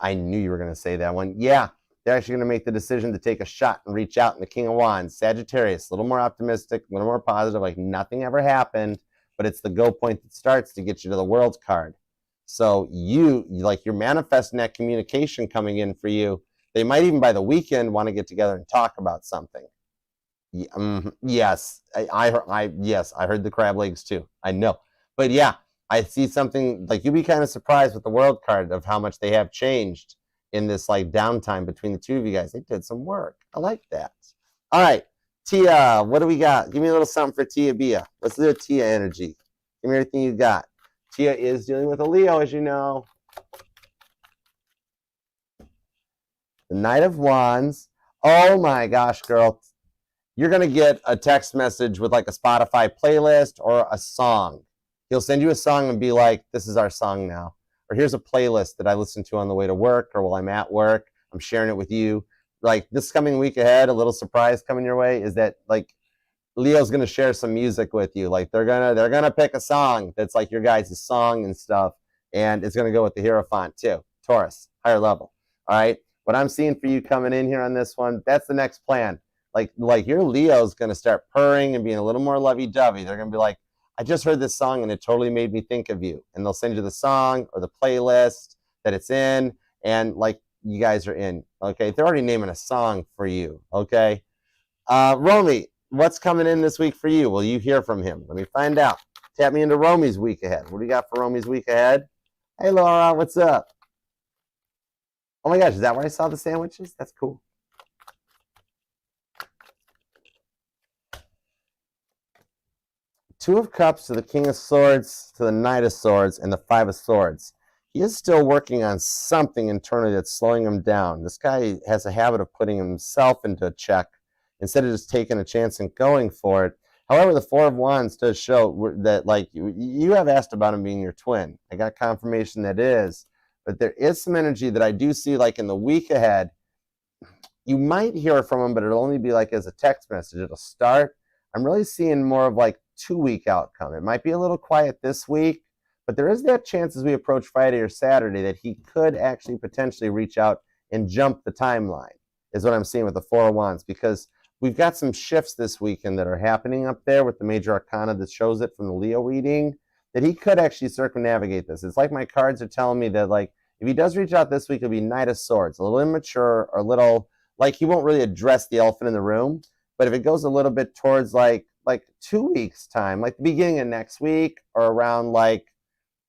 I knew you were going to say that one. Yeah, they're actually going to make the decision to take a shot and reach out in the King of Wands. Sagittarius, a little more optimistic, a little more positive, like nothing ever happened, but it's the go point that starts to get you to the World card. So you're manifesting that communication coming in for you. They might even by the weekend want to get together and talk about something. Yes, I heard the crab legs too. I know. But yeah, I see something like you'd be kind of surprised with the World card of how much they have changed in this like downtime between the two of you guys. They did some work. I like that. All right, Tia, what do we got? Give me a little something for Tia Bia. Let's do a Tia energy. Give me everything you got. Tia is dealing with a Leo, as you know. The Knight of Wands. Oh my gosh, girl. You're going to get a text message with like a Spotify playlist or a song. He'll send you a song and be like, this is our song now. Or here's a playlist that I listen to on the way to work or while I'm at work. I'm sharing it with you. Like this coming week ahead, a little surprise coming your way is that like Leo's going to share some music with you. Like they're going to pick a song that's like your guys' song and stuff. And it's going to go with the Hierophant too. Taurus, higher level. All right. What I'm seeing for you coming in here on this one, that's the next plan. Like your Leo's going to start purring and being a little more lovey-dovey. They're going to be like, I just heard this song and it totally made me think of you. And they'll send you the song or the playlist that it's in. And like you guys are in. Okay. They're already naming a song for you. Okay. Romy, what's coming in this week for you? Will you hear from him? Let me find out. Tap me into Romy's week ahead. What do you got for Romy's week ahead? Hey, Laura, what's up? Oh my gosh, is that where I saw the sandwiches? That's cool. Two of Cups to the King of Swords to the Knight of Swords and the Five of Swords. He is still working on something internally that's slowing him down. This guy has a habit of putting himself into a check instead of just taking a chance and going for it. However, the Four of Wands does show that, like, you have asked about him being your twin. I got confirmation that is, but there is some energy that I do see, like, in the week ahead. You might hear from him, but it'll only be, like, as a text message. It'll start. I'm really seeing more of, like, 2-week outcome. It might be a little quiet this week, but there is that chance as we approach Friday or Saturday that he could actually potentially reach out and jump the timeline, is what I'm seeing with the Four of Wands, because we've got some shifts this weekend that are happening up there with the major arcana that shows it from the Leo reading, that he could actually circumnavigate this. It's like my cards are telling me that, like, if he does reach out this week, it'll be Knight of Swords, a little immature or a little, like, he won't really address the elephant in the room. But if it goes a little bit towards like 2 weeks time, like the beginning of next week or around like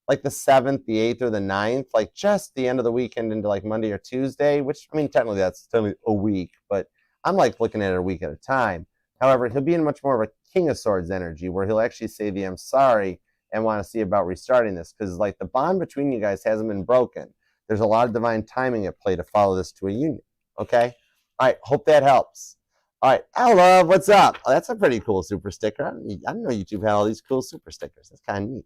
the 7th, the 8th, or the 9th, like just the end of the weekend into like Monday or Tuesday, which, I mean, technically that's a week, but I'm like looking at it a week at a time. However, he'll be in much more of a King of Swords energy where he'll actually say the I'm sorry and want to see about restarting this, because like the bond between you guys hasn't been broken. There's a lot of divine timing at play to follow this to a union. Okay? All right, hope that helps. All right, Love, what's up? Oh, that's a pretty cool super sticker. I didn't know YouTube had all these cool super stickers. That's kind of neat.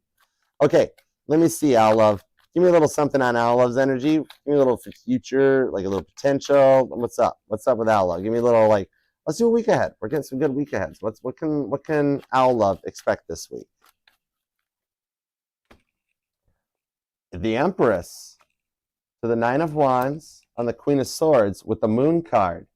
Okay, let me see, Love. Give me a little something on Love's energy. Give me a little future, like a little potential. What's up? What's up with Love? Give me a little, like, let's do a week ahead. We're getting some good week aheads. What can Love expect this week? The Empress to the Nine of Wands on the Queen of Swords with the Moon card.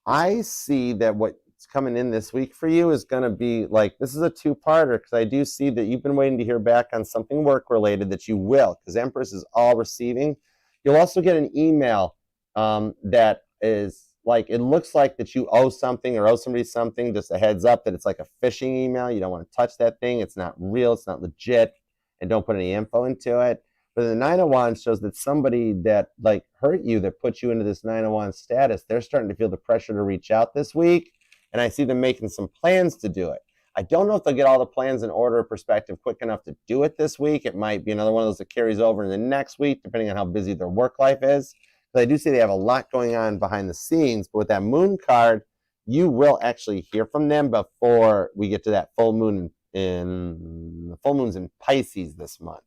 I see that what's coming in this week for you is going to be like, this is a two-parter, because I do see that you've been waiting to hear back on something work-related that you will, because Empress is all receiving. You'll also get an email that is like, it looks like that you owe something or owe somebody something, just a heads up that it's like a phishing email. You don't want to touch that thing. It's not real. It's not legit. And don't put any info into it. But the Nine of Wands shows that somebody that like hurt you, that put you into this Nine of Wands status, they're starting to feel the pressure to reach out this week. And I see them making some plans to do it. I don't know if they'll get all the plans in order or perspective quick enough to do it this week. It might be another one of those that carries over in the next week, depending on how busy their work life is. But I do see they have a lot going on behind the scenes. But with that Moon card, you will actually hear from them before we get to that full moon the full moon's in Pisces this month.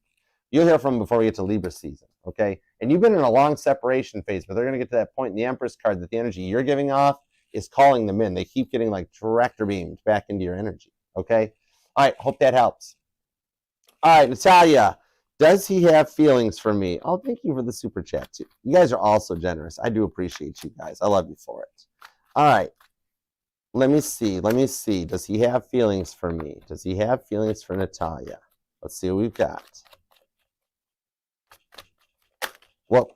You'll hear from them before we get to Libra season, okay? And you've been in a long separation phase, but they're going to get to that point in the Empress card that the energy you're giving off is calling them in. They keep getting like director beamed back into your energy, okay? All right, hope that helps. All right, Natalia, does he have feelings for me? Oh, thank you for the super chat, too. You guys are all so generous. I do appreciate you guys. I love you for it. All right, let me see. Does he have feelings for me? Does he have feelings for Natalia? Let's see what we've got. Well,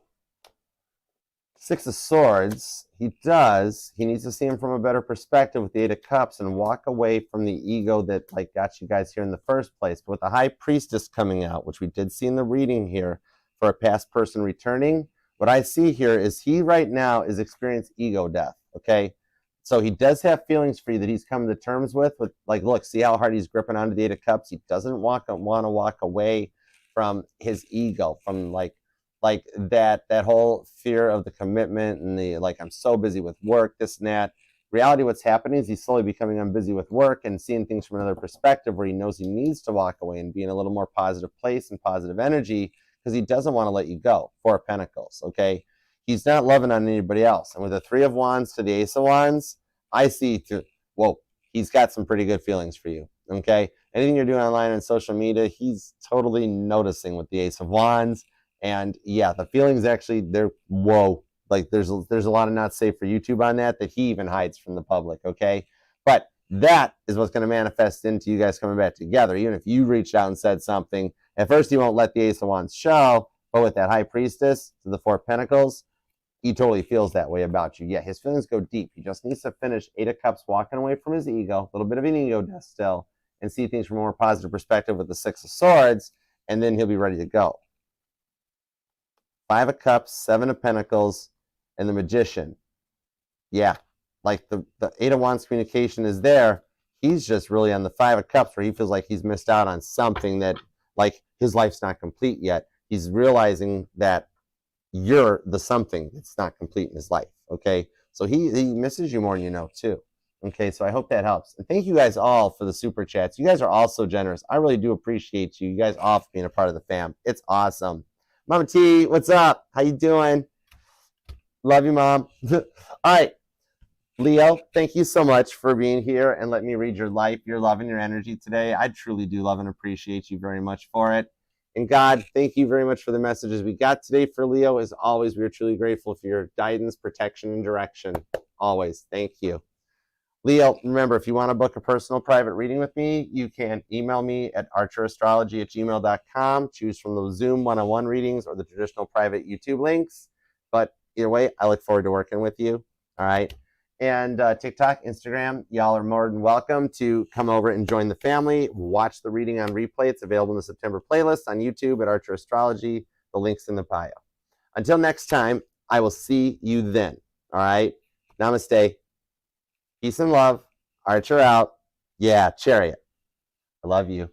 Six of Swords, he does. He needs to see him from a better perspective with the Eight of Cups and walk away from the ego that like got you guys here in the first place. But with the High Priestess coming out, which we did see in the reading here for a past person returning, what I see here is he right now is experiencing ego death, okay? So he does have feelings for you that he's coming to terms with like, look, see how hard he's gripping onto the Eight of Cups? He doesn't want to walk away from his ego, from like that whole fear of the commitment and the like, I'm so busy with work, this and that. Reality, what's happening is he's slowly becoming unbusy with work and seeing things from another perspective where he knows he needs to walk away and be in a little more positive place and positive energy because he doesn't want to let you go. Four of Pentacles, okay? He's not loving on anybody else. And with the Three of Wands to the Ace of Wands, I see, whoa, he's got some pretty good feelings for you, okay? anything you're doing online and social media, he's totally noticing with the Ace of Wands. And yeah, the feelings actually, they're whoa. Like there's a lot of not safe for YouTube on that he even hides from the public, okay? But that is what's going to manifest into you guys coming back together. Even if you reached out and said something, at first he won't let the Ace of Wands show, but with that High Priestess to the Four of Pentacles, he totally feels that way about you. Yeah, his feelings go deep. He just needs to finish Eight of Cups, walking away from his ego, a little bit of an ego death still, and see things from a more positive perspective with the Six of Swords, and then he'll be ready to go. Five of Cups, Seven of Pentacles, and the Magician. Yeah, like the Eight of Wands communication is there. He's just really on the Five of Cups where he feels like he's missed out on something that, like, his life's not complete yet. He's realizing that you're the something that's not complete in his life, okay? So he misses you more than you know, too. Okay, so I hope that helps. And thank you guys all for the super chats. You guys are all so generous. I really do appreciate you. You guys all for being a part of the fam. It's awesome. Mama T, what's up? How you doing? Love you, Mom. All right. Leo, thank you so much for being here and let me read your life, your love, and your energy today. I truly do love and appreciate you very much for it. And God, thank you very much for the messages we got today for Leo. As always, we are truly grateful for your guidance, protection, and direction. Always. Thank you. Leo, remember, if you want to book a personal private reading with me, you can email me at archerastrology@gmail.com. Choose from the Zoom one-on-one readings or the traditional private YouTube links. But either way, I look forward to working with you. All right. And TikTok, Instagram, y'all are more than welcome to come over and join the family. Watch the reading on replay. It's available in the September playlist on YouTube at Archer Astrology. The link's in the bio. Until next time, I will see you then. All right. Namaste. Peace and love. Archer out. Yeah, Chariot. I love you.